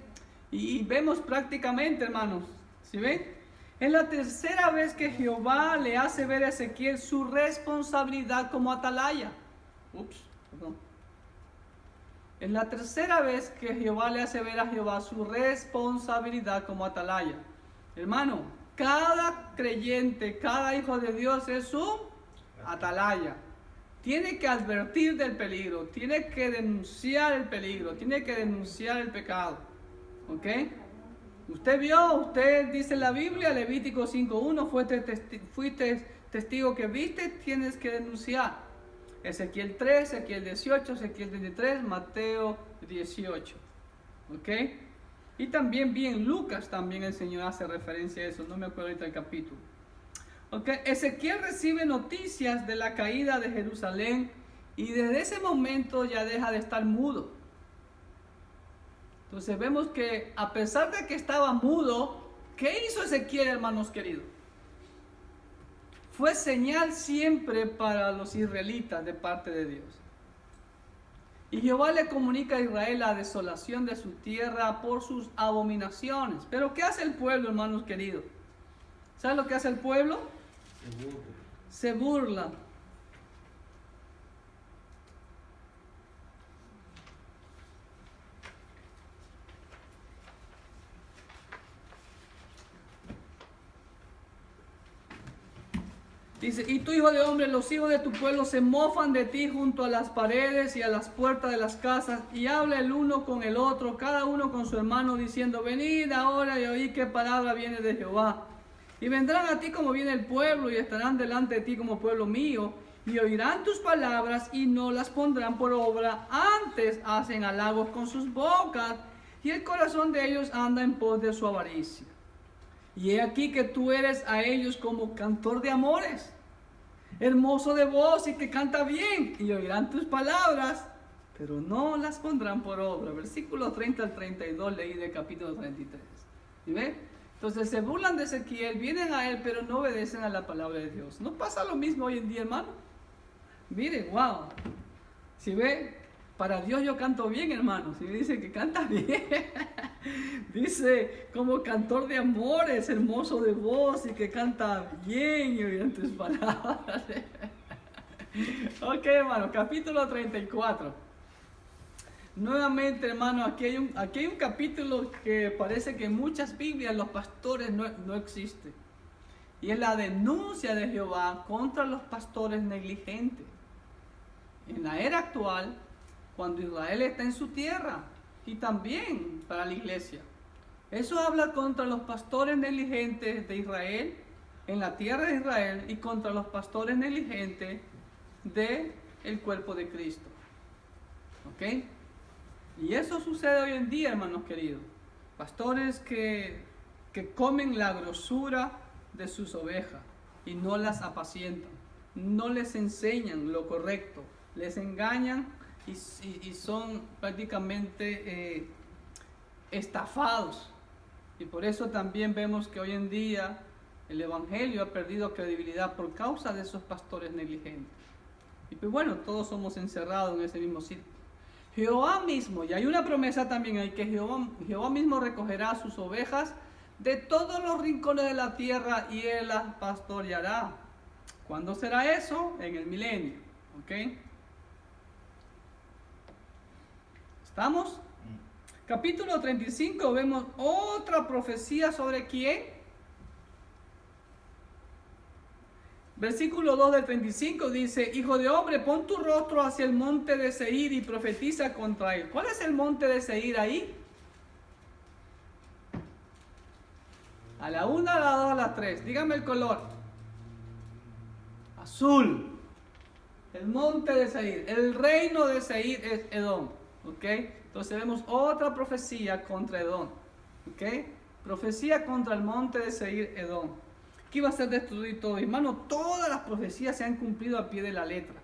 y vemos prácticamente, hermanos, ¿sí ven? Es la tercera vez que Jehová le hace ver a Ezequiel su responsabilidad como atalaya. Perdón. Es la tercera vez que Jehová le hace ver a Jehová su responsabilidad como atalaya. Hermano, cada creyente, cada hijo de Dios es un atalaya. Tiene que advertir del peligro, tiene que denunciar el peligro, tiene que denunciar el pecado. ¿Ok? Usted dice en la Biblia, Levítico 5:1, fuiste testigo que viste, tienes que denunciar. Ezequiel 3, Ezequiel 18, Ezequiel 23, Mateo 18. ¿Ok? Y también vi en Lucas, también el Señor hace referencia a eso, no me acuerdo ahorita el capítulo. ¿Ok? Ezequiel recibe noticias de la caída de Jerusalén y desde ese momento ya deja de estar mudo. Entonces vemos que a pesar de que estaba mudo, ¿qué hizo Ezequiel, hermanos queridos? Fue señal siempre para los israelitas de parte de Dios. Y Jehová le comunica a Israel la desolación de su tierra por sus abominaciones. Pero ¿qué hace el pueblo, hermanos queridos? ¿Saben lo que hace el pueblo? Se burla. Dice, y tú, hijo de hombre, los hijos de tu pueblo se mofan de ti junto a las paredes y a las puertas de las casas, y habla el uno con el otro, cada uno con su hermano, diciendo, venid ahora y oí qué palabra viene de Jehová. Y vendrán a ti como viene el pueblo, y estarán delante de ti como pueblo mío, y oirán tus palabras y no las pondrán por obra, antes hacen halagos con sus bocas, y el corazón de ellos anda en pos de su avaricia. Y he aquí que tú eres a ellos como cantor de amores, hermoso de voz y que canta bien, y oirán tus palabras, pero no las pondrán por obra. Versículos 30 al 32 leí de capítulo 33. ¿Y ve? Entonces se burlan de Ezequiel, vienen a él, pero no obedecen a la palabra de Dios. ¿No pasa lo mismo hoy en día, hermano? Mire, wow. Si ve, para Dios yo canto bien, hermanos. Si dice que canta bien. Dice, como cantor de amores, hermoso de voz y que canta bien y oyen tus palabras. Ok, hermano, capítulo 34. Nuevamente, hermano, aquí hay un capítulo que parece que en muchas Biblias los pastores no existe. Y es la denuncia de Jehová contra los pastores negligentes. En la era actual, cuando Israel está en su tierra, y también para la iglesia. Eso habla contra los pastores negligentes de Israel, en la tierra de Israel, y contra los pastores negligentes del cuerpo de Cristo. ¿Ok? Y eso sucede hoy en día, hermanos queridos. Pastores que comen la grosura de sus ovejas y no las apacientan, no les enseñan lo correcto, les engañan y son prácticamente estafados. Y por eso también vemos que hoy en día el Evangelio ha perdido credibilidad por causa de esos pastores negligentes. Y pues bueno, todos somos encerrados en ese mismo sitio. Jehová mismo, y hay una promesa también ahí, que Jehová mismo recogerá sus ovejas de todos los rincones de la tierra y Él las pastoreará. ¿Cuándo será eso? En el milenio. ¿Ok? ¿Estamos? Capítulo 35 vemos otra profecía sobre quién. Versículo 2 del 35 dice: Hijo de hombre, pon tu rostro hacia el monte de Seir y profetiza contra él. ¿Cuál es el monte de Seir ahí? A la 1, a la 2, a la 3. Dígame el color. Azul. El monte de Seir. El reino de Seir es Edom. ¿Ok? Entonces vemos otra profecía contra Edom. ¿Ok? Profecía contra el monte de Seir, Edom. Que iba a ser destruido todo. Hermano, todas las profecías se han cumplido a pie de la letra.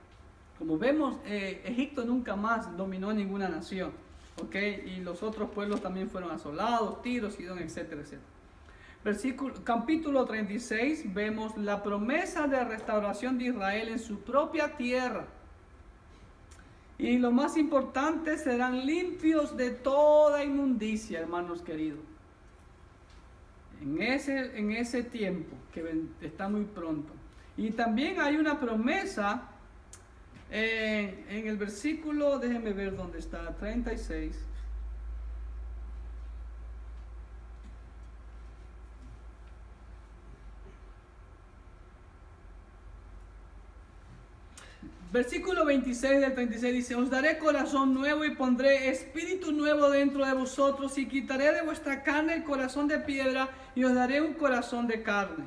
Como vemos, Egipto nunca más dominó ninguna nación. ¿Ok? Y los otros pueblos también fueron asolados, Tiro, Sidón, etcétera, etcétera. Capítulo 36, vemos la promesa de restauración de Israel en su propia tierra. Y lo más importante, serán limpios de toda inmundicia, hermanos queridos. En ese tiempo, que está muy pronto. Y también hay una promesa en el versículo, déjenme ver dónde está, 36. Versículo 26 del 36 dice: Os daré corazón nuevo y pondré espíritu nuevo dentro de vosotros y quitaré de vuestra carne el corazón de piedra y os daré un corazón de carne.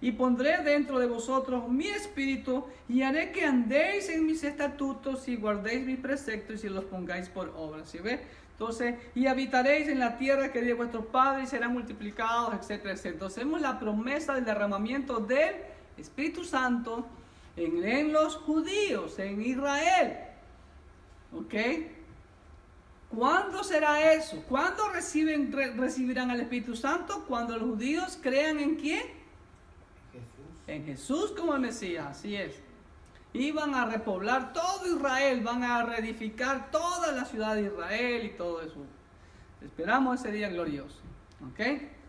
Y pondré dentro de vosotros mi espíritu y haré que andéis en mis estatutos y guardéis mis preceptos y los pongáis por obra. ¿Sí ve? Entonces, y habitaréis en la tierra que di a vuestros padres y serán multiplicados, etcétera, etcétera. Entonces, vemos la promesa del derramamiento del Espíritu Santo en los judíos, en Israel. ¿Ok? ¿Cuándo será eso? ¿Cuándo recibirán al Espíritu Santo? Cuando los judíos crean ¿en quién? Jesús. En Jesús como el Mesías, así es. Y van a repoblar todo Israel, van a reedificar toda la ciudad de Israel y todo eso. Esperamos ese día glorioso. ¿Ok?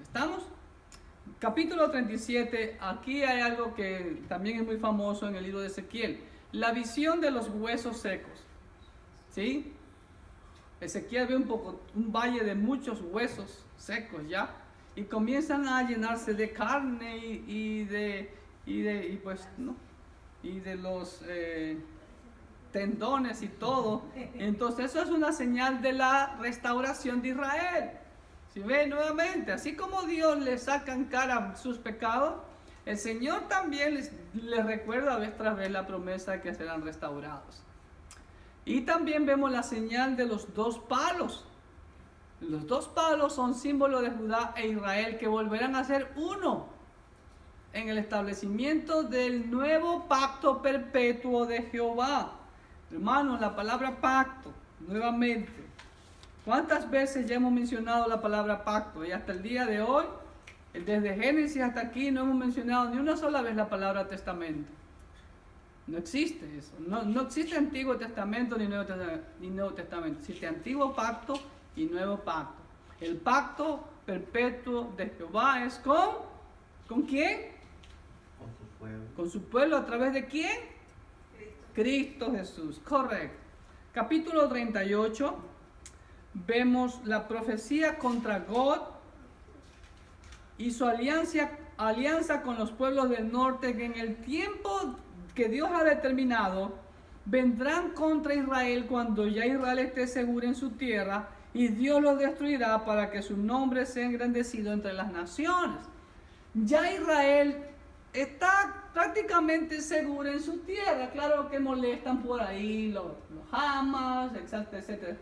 ¿Estamos? Capítulo 37, aquí hay algo que también es muy famoso en el libro de Ezequiel. La visión de los huesos secos. ¿Sí? Ezequiel ve un valle de muchos huesos secos ya. Y comienzan a llenarse de carne y de los tendones y todo. Entonces eso es una señal de la restauración de Israel. Si ven nuevamente, así como Dios les saca en cara sus pecados, el Señor también les recuerda vez tras vez la promesa de que serán restaurados. Y también vemos la señal de los dos palos. Los dos palos son símbolo de Judá e Israel que volverán a ser uno en el establecimiento del nuevo pacto perpetuo de Jehová. Hermanos, la palabra pacto, nuevamente. ¿Cuántas veces ya hemos mencionado la palabra pacto? Y hasta el día de hoy, desde Génesis hasta aquí, no hemos mencionado ni una sola vez la palabra testamento. No existe eso. No existe Antiguo Testamento ni Nuevo Testamento. Existe Antiguo Pacto y Nuevo Pacto. El pacto perpetuo de Jehová es ¿con quién? Con su pueblo. Con su pueblo, ¿a través de quién? Cristo Jesús, correcto. Capítulo 38, vemos la profecía contra Gog y su alianza con los pueblos del norte, que en el tiempo que Dios ha determinado, vendrán contra Israel cuando ya Israel esté seguro en su tierra, y Dios los destruirá para que su nombre sea engrandecido entre las naciones. Ya Israel está prácticamente seguro en su tierra. Claro que molestan por ahí los Hamas, etcétera, etcétera.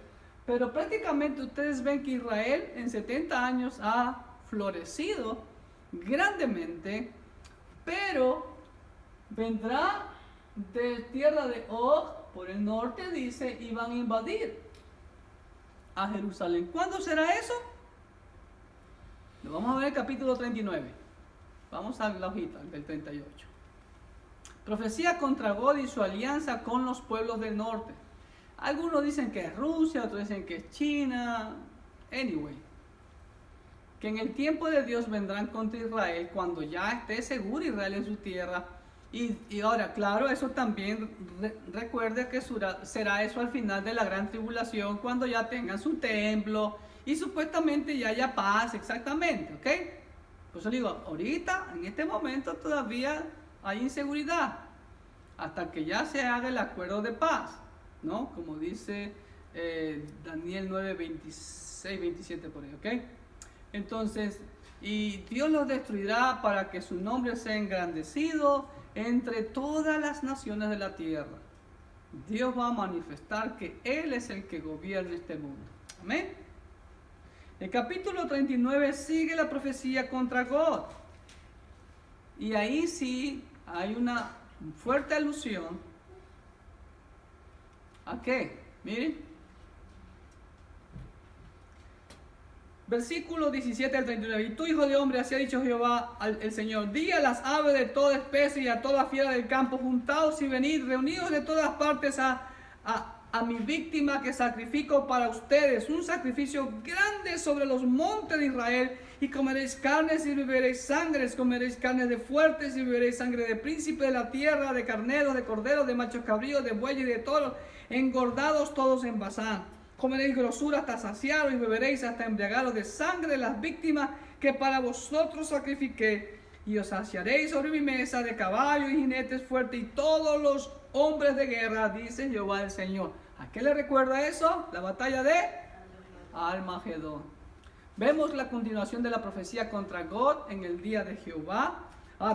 Pero prácticamente ustedes ven que Israel en 70 años ha florecido grandemente, pero vendrá de tierra de Og, por el norte dice, y van a invadir a Jerusalén. ¿Cuándo será eso? Lo vamos a ver en el capítulo 39. Vamos a la hojita del 38. Profecía contra Gog y su alianza con los pueblos del norte. Algunos dicen que es Rusia, otros dicen que es China. Anyway, que en el tiempo de Dios vendrán contra Israel cuando ya esté seguro Israel en su tierra. Y ahora, claro, eso también recuerde que será eso al final de la gran tribulación, cuando ya tengan su templo y supuestamente ya haya paz, exactamente, ¿ok? Por eso digo, ahorita, en este momento todavía hay inseguridad, hasta que ya se haga el acuerdo de paz, ¿no? Como dice Daniel 9, 26, 27 por ahí, ¿ok? Entonces, y Dios los destruirá para que su nombre sea engrandecido entre todas las naciones de la tierra. Dios va a manifestar que Él es el que gobierna este mundo. Amén. El capítulo 39 sigue la profecía contra Gog. Y ahí sí hay una fuerte alusión. ¿A qué? Miren. Versículo 17 al 39. Y tú, hijo de hombre, así ha dicho Jehová el Señor: di a las aves de toda especie y a toda fiera del campo, juntaos y venid, reunidos de todas partes a mi víctima que sacrifico para ustedes, un sacrificio grande sobre los montes de Israel, y comeréis carnes y beberéis sangres, comeréis carnes de fuertes y beberéis sangre de príncipes de la tierra, de carneros, de corderos, de machos cabríos, de bueyes y de toros, engordados todos en Basán. Comeréis grosura hasta saciaros y beberéis hasta embriagaros de sangre de las víctimas que para vosotros sacrifiqué, y os saciaréis sobre mi mesa de caballos y jinetes fuertes y todos los hombres de guerra, dice Jehová el Señor. ¿A qué le recuerda eso? La batalla de Armagedón. Vemos la continuación de la profecía contra Gog en el día de Jehová.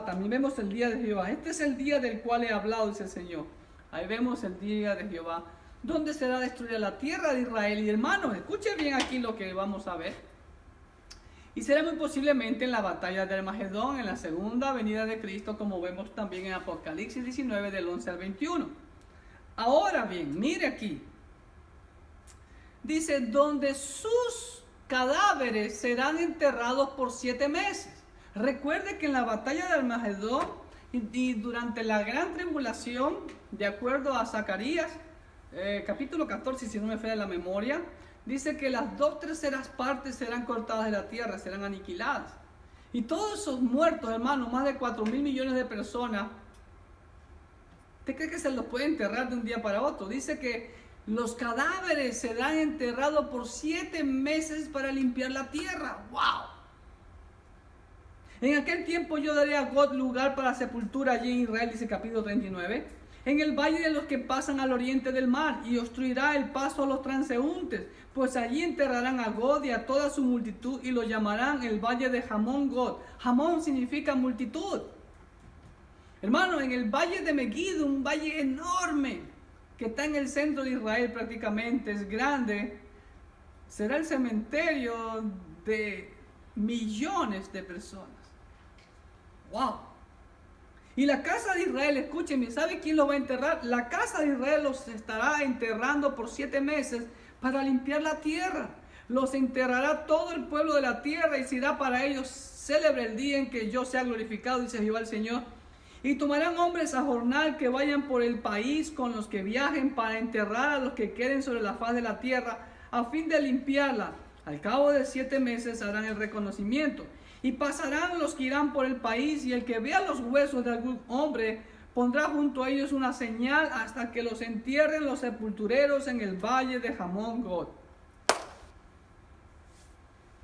También vemos el día de Jehová. Este es el día del cual he hablado, dice el Señor. Ahí vemos el día de Jehová, donde será destruida la tierra de Israel. Y hermanos, escuchen bien aquí lo que vamos a ver. Y será muy posiblemente en la batalla de Armagedón, en la segunda venida de Cristo, como vemos también en Apocalipsis 19, del 11 al 21. Ahora bien, mire aquí. Dice, donde sus cadáveres serán enterrados por 7 meses. Recuerde que en la batalla de Armagedón y durante la gran tribulación, de acuerdo a Zacarías, capítulo 14, si no me falla la memoria, dice que las 2/3 partes serán cortadas de la tierra, serán aniquiladas. Y todos esos muertos, hermanos, más de 4.000 millones de personas, ¿usted cree que se los puede enterrar de un día para otro? Dice que los cadáveres serán enterrados por 7 meses para limpiar la tierra. ¡Wow! En aquel tiempo yo daré a Gog lugar para sepultura allí en Israel, dice capítulo 39. En el valle de los que pasan al oriente del mar, y obstruirá el paso a los transeúntes, pues allí enterrarán a Gog y a toda su multitud, y lo llamarán el valle de Hamón Gog. Hamón significa multitud. Hermano, en el valle de Megiddo, un valle enorme que está en el centro de Israel prácticamente, es grande, será el cementerio de millones de personas. ¡Wow! Y la casa de Israel, escúchenme, ¿sabe quién los va a enterrar? La casa de Israel los estará enterrando por 7 meses para limpiar la tierra. Los enterrará todo el pueblo de la tierra y será para ellos célebre el día en que yo sea glorificado, dice Jehová el Señor. Y tomarán hombres a jornal que vayan por el país con los que viajen para enterrar a los que queden sobre la faz de la tierra, a fin de limpiarla. Al cabo de 7 meses harán el reconocimiento. Y pasarán los que irán por el país, y el que vea los huesos de algún hombre pondrá junto a ellos una señal hasta que los entierren los sepultureros en el valle de Hamón Gog.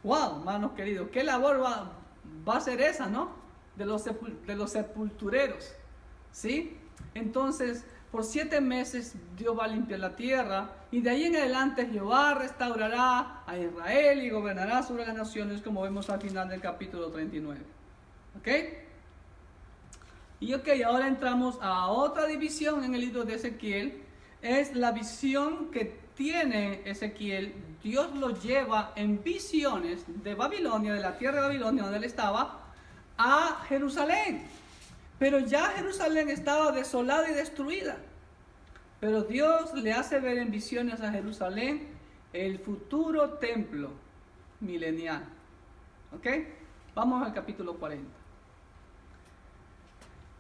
Wow, hermanos queridos, qué labor va a ser esa, ¿no? De los sepultureros, ¿sí? Entonces, por 7 meses Dios va a limpiar la tierra, y de ahí en adelante Jehová restaurará a Israel y gobernará sobre las naciones, como vemos al final del capítulo 39. ¿Ok? Y ahora entramos a otra división en el libro de Ezequiel. Es la visión que tiene Ezequiel. Dios lo lleva en visiones de Babilonia, de la tierra de Babilonia donde él estaba, a Jerusalén. Pero ya Jerusalén estaba desolada y destruida. Pero Dios le hace ver en visiones a Jerusalén el futuro templo milenial. ¿Ok? Vamos al capítulo 40.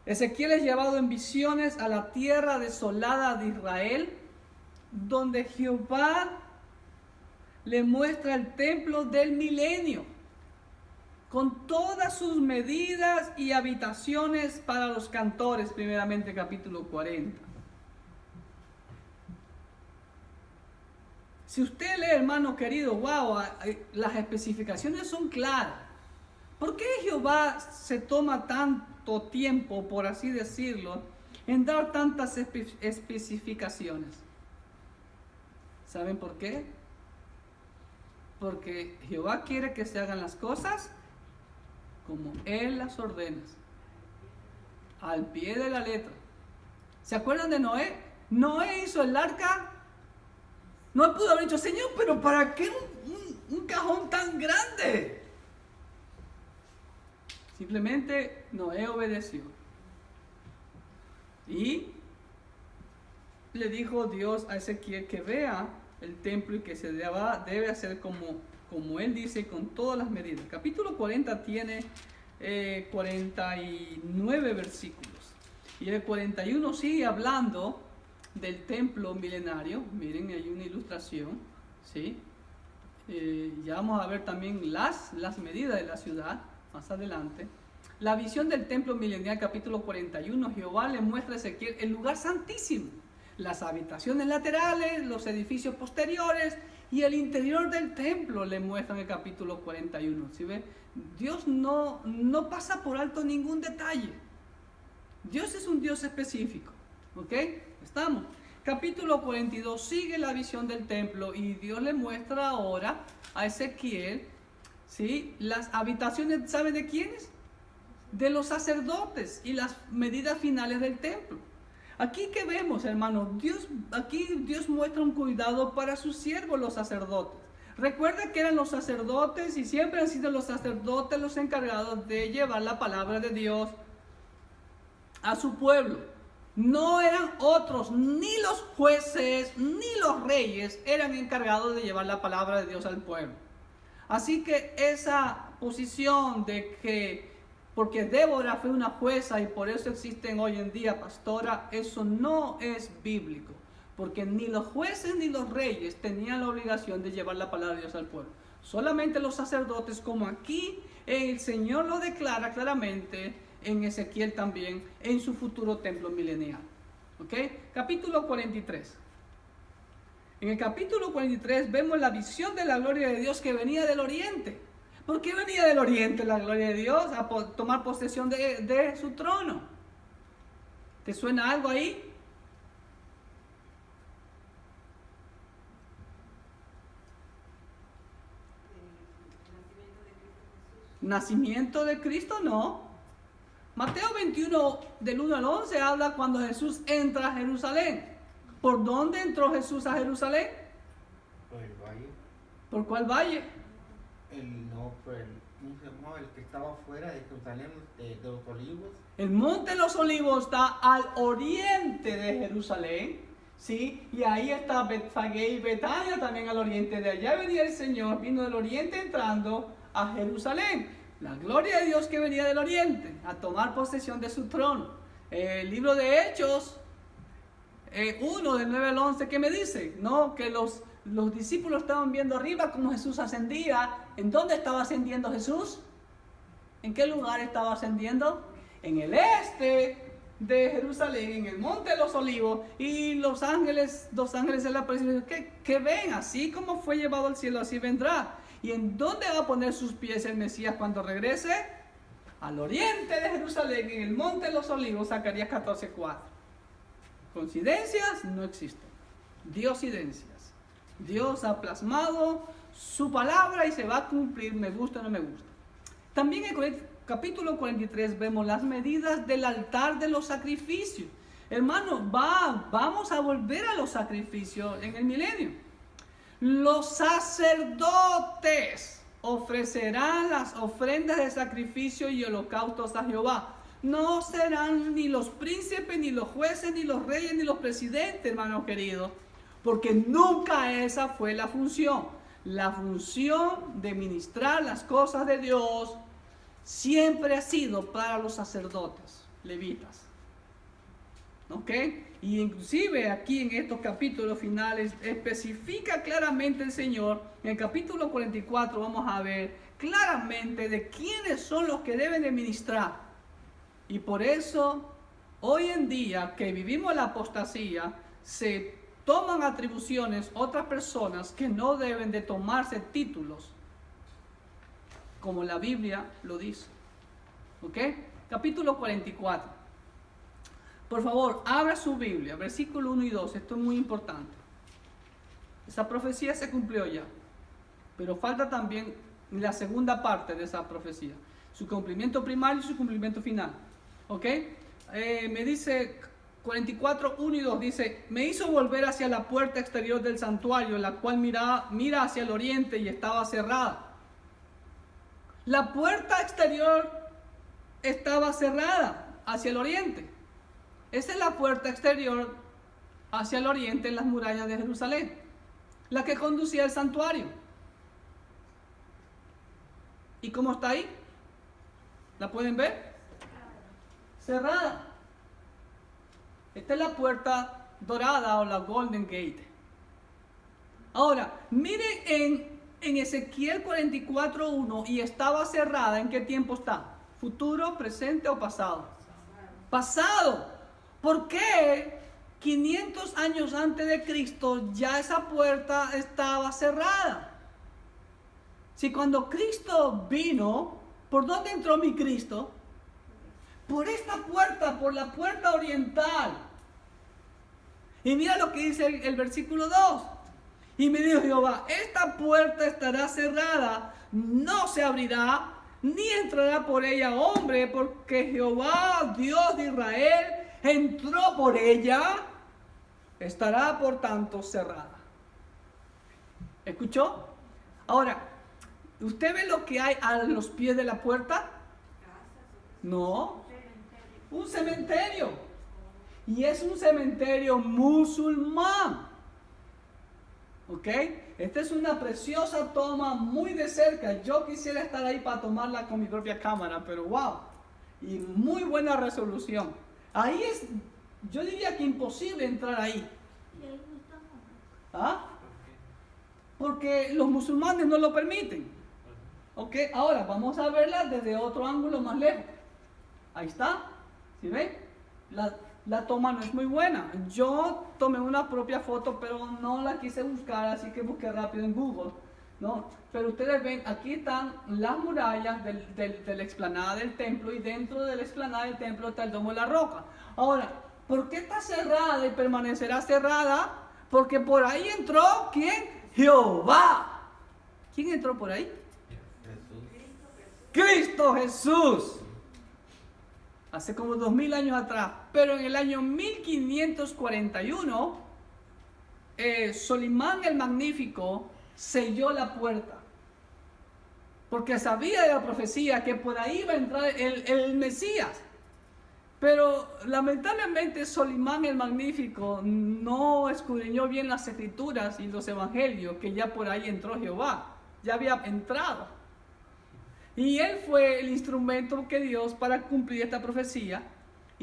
Ezequiel es llevado en visiones a la tierra desolada de Israel, donde Jehová le muestra el templo del milenio, con todas sus medidas y habitaciones para los cantores, primeramente capítulo 40. Si usted lee, hermano querido, wow, las especificaciones son claras. ¿Por qué Jehová se toma tanto tiempo, por así decirlo, en dar tantas especificaciones? ¿Saben por qué? Porque Jehová quiere que se hagan las cosas como Él las ordena, al pie de la letra. ¿Se acuerdan de Noé? Noé hizo el arca. No pudo haber dicho, Señor, pero ¿para qué un cajón tan grande? Simplemente Noé obedeció. Y le dijo Dios a Ezequiel que vea el templo y que se debe hacer como él dice, con todas las medidas. Capítulo 40 tiene 49 versículos. Y el 41 sigue hablando del templo milenario. Miren, hay una ilustración, ¿sí? Ya vamos a ver también las medidas de la ciudad más adelante. La visión del templo milenial, capítulo 41, Jehová le muestra a Ezequiel el lugar santísimo, las habitaciones laterales, los edificios posteriores y el interior del templo le muestra en el capítulo 41. ¿Sí ve? Dios no pasa por alto ningún detalle. Dios es un Dios específico. ¿Ok? ¿Estamos? Capítulo 42 sigue la visión del templo y Dios le muestra ahora a Ezequiel, ¿sí?, las habitaciones, ¿sabe de quiénes? De los sacerdotes y las medidas finales del templo. Aquí que vemos, hermanos, Dios muestra un cuidado para sus siervos, los sacerdotes. Recuerda que eran los sacerdotes y siempre han sido los sacerdotes los encargados de llevar la palabra de Dios a su pueblo. No eran otros, ni los jueces, ni los reyes eran encargados de llevar la palabra de Dios al pueblo. Así que esa posición de que porque Débora fue una jueza y por eso existen hoy en día pastora, eso no es bíblico. Porque ni los jueces ni los reyes tenían la obligación de llevar la palabra de Dios al pueblo. Solamente los sacerdotes, como aquí el Señor lo declara claramente en Ezequiel también, en su futuro templo milenial. ¿Ok? Capítulo 43. En el capítulo 43 vemos la visión de la gloria de Dios que venía del oriente. ¿Por qué venía del oriente la gloria de Dios? A tomar posesión de su trono. ¿Te suena algo ahí? Nacimiento de Cristo, no. Mateo 21, del 1 al 11, habla cuando Jesús entra a Jerusalén. ¿Por dónde entró Jesús a Jerusalén? Por el valle. ¿Por cuál valle? El que estaba fuera de Jerusalén, de los Olivos. El monte de los Olivos está al oriente de Jerusalén, ¿sí? Y ahí está Betfagé y Betania también al oriente. De allá venía el Señor, vino del oriente entrando a Jerusalén. La gloria de Dios que venía del oriente a tomar posesión de su trono. El libro de Hechos 1, del 9 al 11, ¿qué me dice? ¿No? Que los discípulos estaban viendo arriba cómo Jesús ascendía. ¿En dónde estaba ascendiendo Jesús? ¿En qué lugar estaba ascendiendo? En el este de Jerusalén, en el monte de los olivos. Y dos ángeles se le aparecieron. Que ven, así como fue llevado al cielo, así vendrá. ¿Y en dónde va a poner sus pies el Mesías cuando regrese? Al oriente de Jerusalén, en el monte de los olivos. Zacarías 14:4. Coincidencias no existen. Diosidencias. Dios ha plasmado su palabra y se va a cumplir, me gusta o no me gusta. También en el capítulo 43 vemos las medidas del altar de los sacrificios. Hermano, vamos a volver a los sacrificios en el milenio. Los sacerdotes ofrecerán las ofrendas de sacrificio y holocaustos a Jehová. No serán ni los príncipes, ni los jueces, ni los reyes, ni los presidentes, hermano querido, porque nunca esa fue la función. La función de ministrar las cosas de Dios siempre ha sido para los sacerdotes, levitas. ¿Ok? Y inclusive aquí en estos capítulos finales especifica claramente el Señor. En el capítulo 44 vamos a ver claramente de quiénes son los que deben de ministrar. Y por eso, hoy en día que vivimos la apostasía, se toman atribuciones otras personas que no deben de tomarse títulos, como la Biblia lo dice. ¿Ok? Capítulo 44. Por favor, abra su Biblia, versículo 1 y 2. Esto es muy importante. Esa profecía se cumplió ya, pero falta también la segunda parte de esa profecía. Su cumplimiento primario y su cumplimiento final. ¿Ok? Me dice 44, 1 y 2. Dice: me hizo volver hacia la puerta exterior del santuario, la cual mira hacia el oriente y estaba cerrada. La puerta exterior estaba cerrada hacia el oriente. Esa es la puerta exterior hacia el oriente en las murallas de Jerusalén, la que conducía al santuario. ¿Y cómo está ahí? ¿La pueden ver? Cerrada. Esta es la puerta dorada o la Golden Gate. Ahora, miren en Ezequiel 44:1, y estaba cerrada. ¿En qué tiempo está? ¿Futuro, presente o pasado? Pasado. ¿Por qué 500 años antes de Cristo ya esa puerta estaba cerrada? Si cuando Cristo vino, ¿por dónde entró mi Cristo? Por esta puerta, por la puerta oriental. Y mira lo que dice el versículo 2. Y me dijo Jehová: esta puerta estará cerrada, no se abrirá, ni entrará por ella hombre, porque Jehová, Dios de Israel, entró por ella, estará por tanto cerrada. ¿Escuchó? Ahora, ¿usted ve lo que hay a los pies de la puerta? No, un cementerio. Y es un cementerio musulmán. ¿Ok? Esta es una preciosa toma muy de cerca. Yo quisiera estar ahí para tomarla con mi propia cámara, pero wow. Y muy buena resolución. Ahí es, yo diría que imposible entrar ahí. ¿Ah? Porque los musulmanes no lo permiten. ¿Ok? Ahora vamos a verla desde otro ángulo más lejos. Ahí está. ¿Sí ven? La toma no es muy buena. Yo tomé una propia foto, pero no la quise buscar, así que busqué rápido en Google, ¿no? Pero ustedes ven, aquí están las murallas de la explanada del templo, y dentro de la explanada del templo está el Domo de la Roca. Ahora, ¿por qué está cerrada y permanecerá cerrada? Porque por ahí entró, ¿quién? Jehová. ¿Quién entró por ahí? Cristo Jesús. Hace como 2000 años atrás. Pero en el año 1541, Solimán el Magnífico selló la puerta. Porque sabía de la profecía que por ahí iba a entrar el Mesías. Pero lamentablemente Solimán el Magnífico no escudriñó bien las escrituras y los evangelios, que ya por ahí entró Jehová. Ya había entrado. Y él fue el instrumento que Dios para cumplir esta profecía.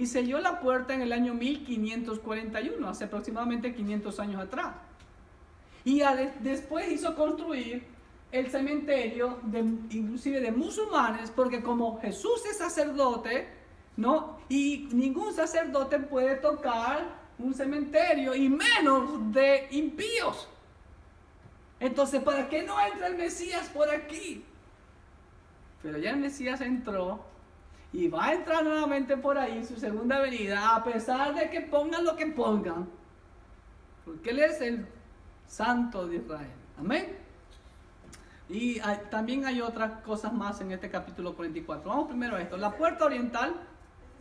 y selló la puerta en el año 1541, hace aproximadamente 500 años atrás. Y después hizo construir el cementerio, inclusive de musulmanes, porque como Jesús es sacerdote, ¿no? Y ningún sacerdote puede tocar un cementerio, y menos de impíos. Entonces, ¿para qué no entra el Mesías por aquí? Pero ya el Mesías entró y va a entrar nuevamente por ahí en su segunda venida, a pesar de que pongan lo que pongan, porque Él es el Santo de Israel. Amén. Y también hay otras cosas más en este capítulo 44. Vamos primero a esto. La puerta oriental.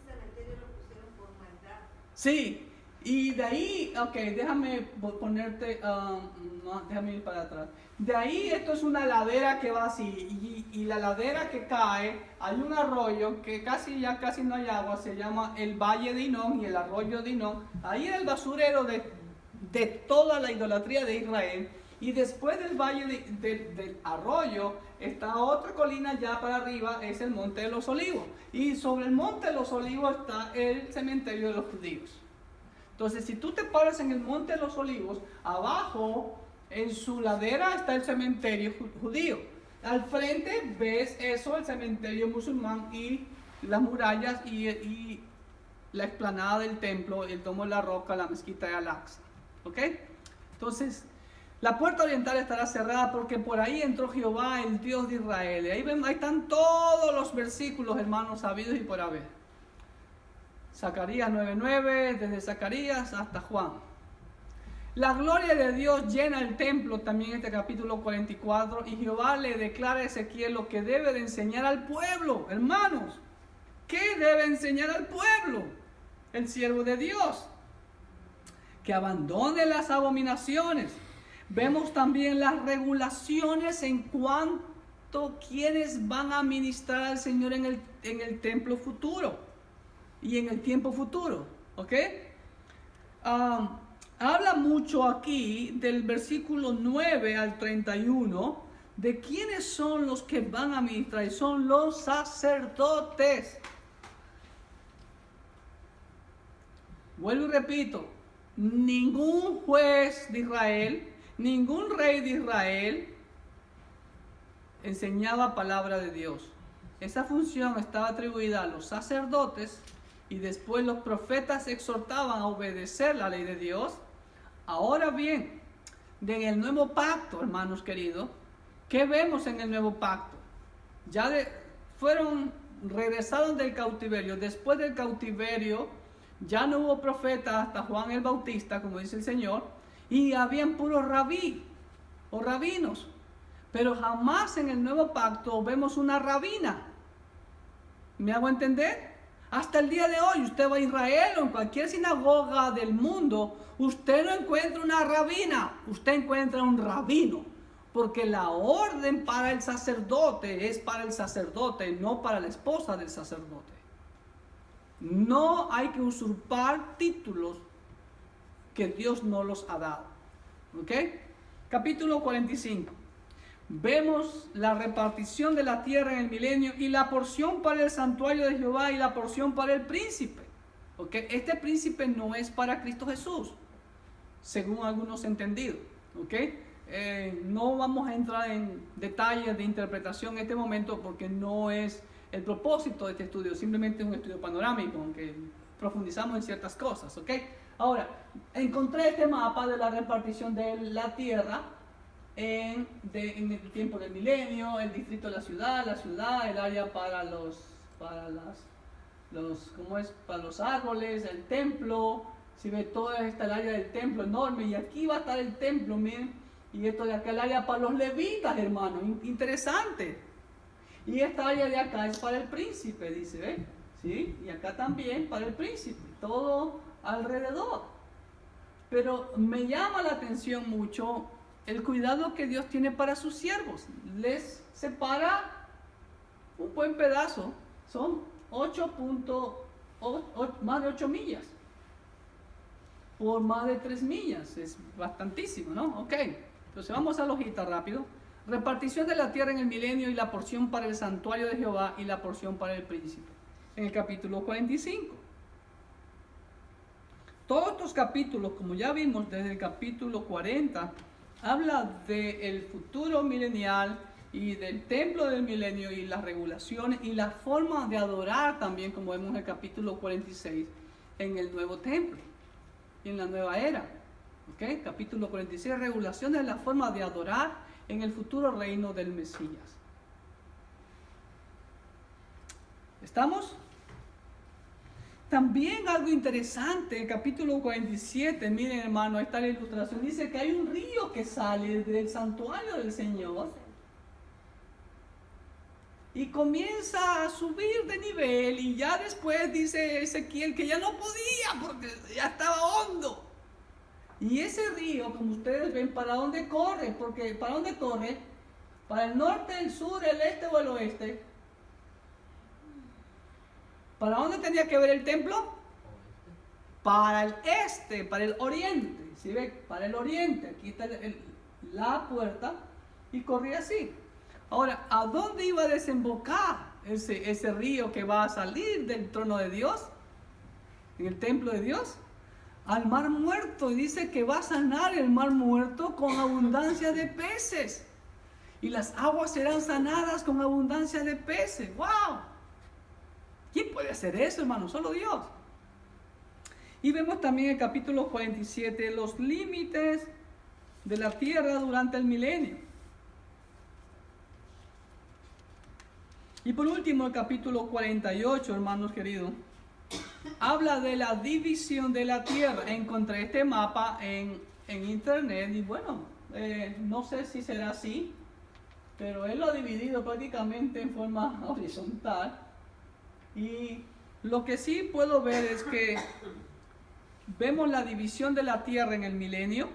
Ese cementerio lo pusieron por maldad. Sí. Y de ahí, ok, déjame ponerte, no, déjame ir para atrás. De ahí esto es una ladera que va así, y la ladera que cae, hay un arroyo que casi no hay agua, se llama el Valle de Hinón y el arroyo de Hinón. Ahí era el basurero de toda la idolatría de Israel. Y después del valle del arroyo está otra colina ya para arriba, es el Monte de los Olivos. Y sobre el Monte de los Olivos está el cementerio de los judíos. Entonces, si tú te paras en el Monte de los Olivos, abajo, en su ladera, está el cementerio judío. Al frente ves eso, el cementerio musulmán y las murallas y la explanada del templo, el Domo de la Roca, la mezquita de Al-Aqsa. ¿Ok? Entonces, la puerta oriental estará cerrada porque por ahí entró Jehová, el Dios de Israel. Y ahí están todos los versículos, hermanos, sabidos y por haber. Zacarías 9:9, desde Zacarías hasta Juan. La gloria de Dios llena el templo, también este capítulo 44, y Jehová le declara a Ezequiel lo que debe de enseñar al pueblo. Hermanos, ¿qué debe enseñar al pueblo? El siervo de Dios. Que abandone las abominaciones. Vemos también las regulaciones en cuanto a quienes van a ministrar al Señor en el templo futuro. Y en el tiempo futuro, ¿ok? Habla mucho aquí del versículo 9 al 31 de quiénes son los que van a ministrar, y son los sacerdotes. Vuelvo y repito, ningún juez de Israel, ningún rey de Israel enseñaba palabra de Dios. Esa función estaba atribuida a los sacerdotes. Y después los profetas exhortaban a obedecer la ley de Dios. Ahora bien, en el nuevo pacto, hermanos queridos, ¿qué vemos en el nuevo pacto? Regresaron del cautiverio. Después del cautiverio ya no hubo profeta hasta Juan el Bautista, como dice el Señor, y habían puros rabí o rabinos. Pero jamás en el nuevo pacto vemos una rabina. ¿Me hago entender? Hasta el día de hoy, usted va a Israel o en cualquier sinagoga del mundo, usted no encuentra una rabina, usted encuentra un rabino. Porque la orden para el sacerdote es para el sacerdote, no para la esposa del sacerdote. No hay que usurpar títulos que Dios no los ha dado. ¿Ok? Capítulo 45. Vemos la repartición de la tierra en el milenio y la porción para el santuario de Jehová y la porción para el príncipe. ¿Okay? Este príncipe no es para Cristo Jesús, según algunos entendidos. ¿Okay? No vamos a entrar en detalles de interpretación en este momento porque no es el propósito de este estudio, simplemente es un estudio panorámico, aunque profundizamos en ciertas cosas. ¿Okay? Ahora, encontré este mapa de la repartición de la tierra en el tiempo del milenio, el distrito de la ciudad, el área para para los árboles, el templo. Si ve, toda esta el área del templo enorme, y aquí va a estar el templo, miren, y esto de acá el área para los levitas, hermanos, interesante. Y esta área de acá es para el príncipe, dice, ¿ve? ¿Sí? Y acá también para el príncipe, todo alrededor. Pero me llama la atención mucho el cuidado que Dios tiene para sus siervos. Les separa un buen pedazo. Son más de 8 millas. Por más de 3 millas. Es bastantísimo, ¿no? Ok. Entonces vamos a la hojita rápido. Repartición de la tierra en el milenio y la porción para el santuario de Jehová y la porción para el príncipe. En el capítulo 45. todos estos capítulos, como ya vimos desde el capítulo 40, habla del futuro milenial y del templo del milenio y las regulaciones y la forma de adorar también, como vemos en el capítulo 46, en el nuevo templo y en la nueva era. ¿Okay? Capítulo 46, regulaciones de la forma de adorar en el futuro reino del Mesías. ¿Estamos? También algo interesante, el capítulo 47, miren hermano, ahí está la ilustración, dice que hay un río que sale del santuario del Señor y comienza a subir de nivel, y ya después dice Ezequiel que ya no podía porque ya estaba hondo. Y ese río, como ustedes ven, ¿para dónde corre? Porque ¿para dónde corre? ¿Para el norte, el sur, el este o el oeste? ¿Para dónde tenía que ver el templo? Para el este, para el oriente. ¿Sí ve? Para el oriente. Aquí está la puerta y corría así. Ahora, ¿a dónde iba a desembocar ese río que va a salir del trono de Dios? ¿En el templo de Dios? Al mar muerto. Y dice que va a sanar el mar muerto con abundancia de peces. Y las aguas serán sanadas con abundancia de peces. ¡Wow! ¿Quién puede hacer eso, hermano? Solo Dios. Y vemos también en el capítulo 47 los límites de la tierra durante el milenio. Y por último, el capítulo 48, hermanos queridos, habla de la división de la tierra. Encontré este mapa en internet y bueno, no sé si será así, pero él lo ha dividido prácticamente en forma horizontal. Y lo que sí puedo ver es que vemos la división de la tierra en el milenio.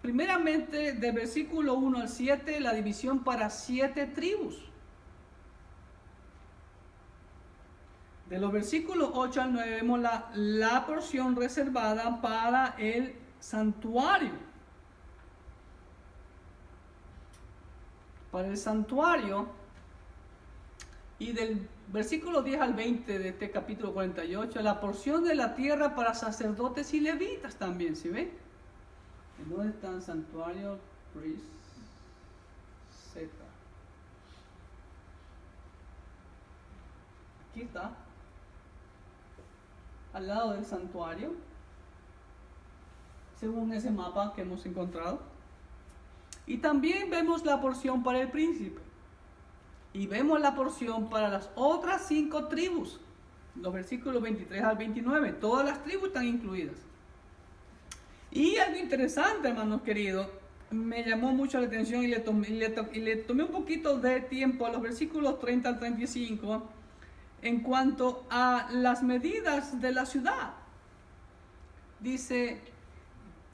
Primeramente, del versículo 1 al 7, la división para 7 tribus. De los versículos 8 al 9 vemos la porción reservada para el santuario. Para el santuario. Y del versículo 10 al 20 de este capítulo 48, la porción de la tierra para sacerdotes y levitas también, ¿sí ven? ¿Dónde está el santuario? Priest Z. Aquí está. Al lado del santuario, según ese mapa que hemos encontrado. Y también vemos la porción para el príncipe. Y vemos la porción para las otras 5 tribus. Los versículos 23 al 29. Todas las tribus están incluidas. Y algo interesante, hermanos queridos, me llamó mucho la atención y le tomé un poquito de tiempo a los versículos 30 al 35 en cuanto a las medidas de la ciudad. Dice,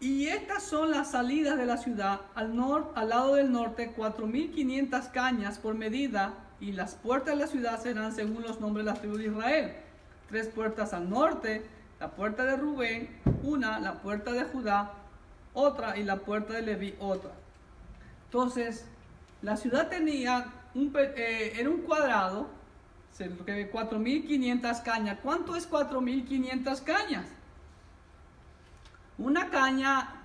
y estas son las salidas de la ciudad: al lado del norte 4.500 cañas por medida, y las puertas de la ciudad serán según los nombres de las tribus de Israel. 3 puertas al norte, la puerta de Rubén, una, la puerta de Judá, otra, y la puerta de Leví, otra. Entonces, la ciudad tenía era un cuadrado, 4.500 cañas. ¿Cuánto es 4.500 cañas? Una caña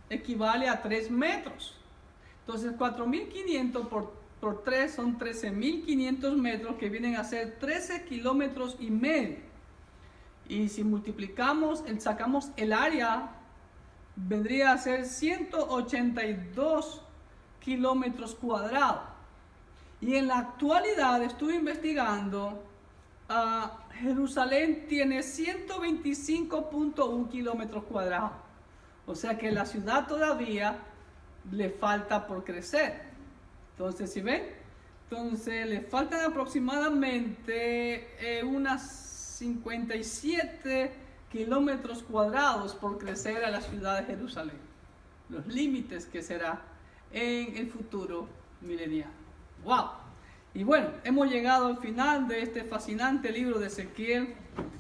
equivale a 3 metros. Entonces 4.500 por 3 son 13.500 metros, que vienen a ser 13 kilómetros y medio. Y si multiplicamos, sacamos el área, vendría a ser 182 kilómetros cuadrados. Y en la actualidad estuve investigando, Jerusalén tiene 125.1 kilómetros cuadrados. O sea que la ciudad todavía le falta por crecer. Entonces, ¿sí ven? Entonces le faltan aproximadamente unas 57 kilómetros cuadrados por crecer a la ciudad de Jerusalén. Los límites que será en el futuro milenial. ¡Wow! Y bueno, hemos llegado al final de este fascinante libro de Ezequiel,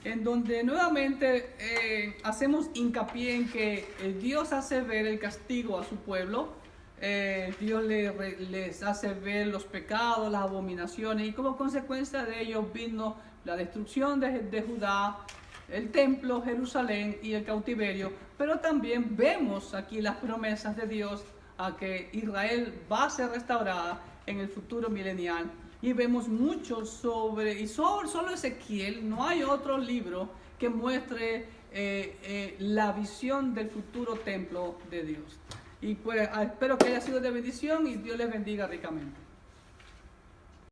en donde nuevamente hacemos hincapié en que Dios hace ver el castigo a su pueblo. Dios les hace ver los pecados, las abominaciones, y como consecuencia de ello vino la destrucción de Judá, el templo, Jerusalén y el cautiverio, pero también vemos aquí las promesas de Dios a que Israel va a ser restaurada en el futuro milenial. Y vemos mucho sobre solo Ezequiel, no hay otro libro que muestre la visión del futuro templo de Dios. Y pues espero que haya sido de bendición y Dios les bendiga ricamente.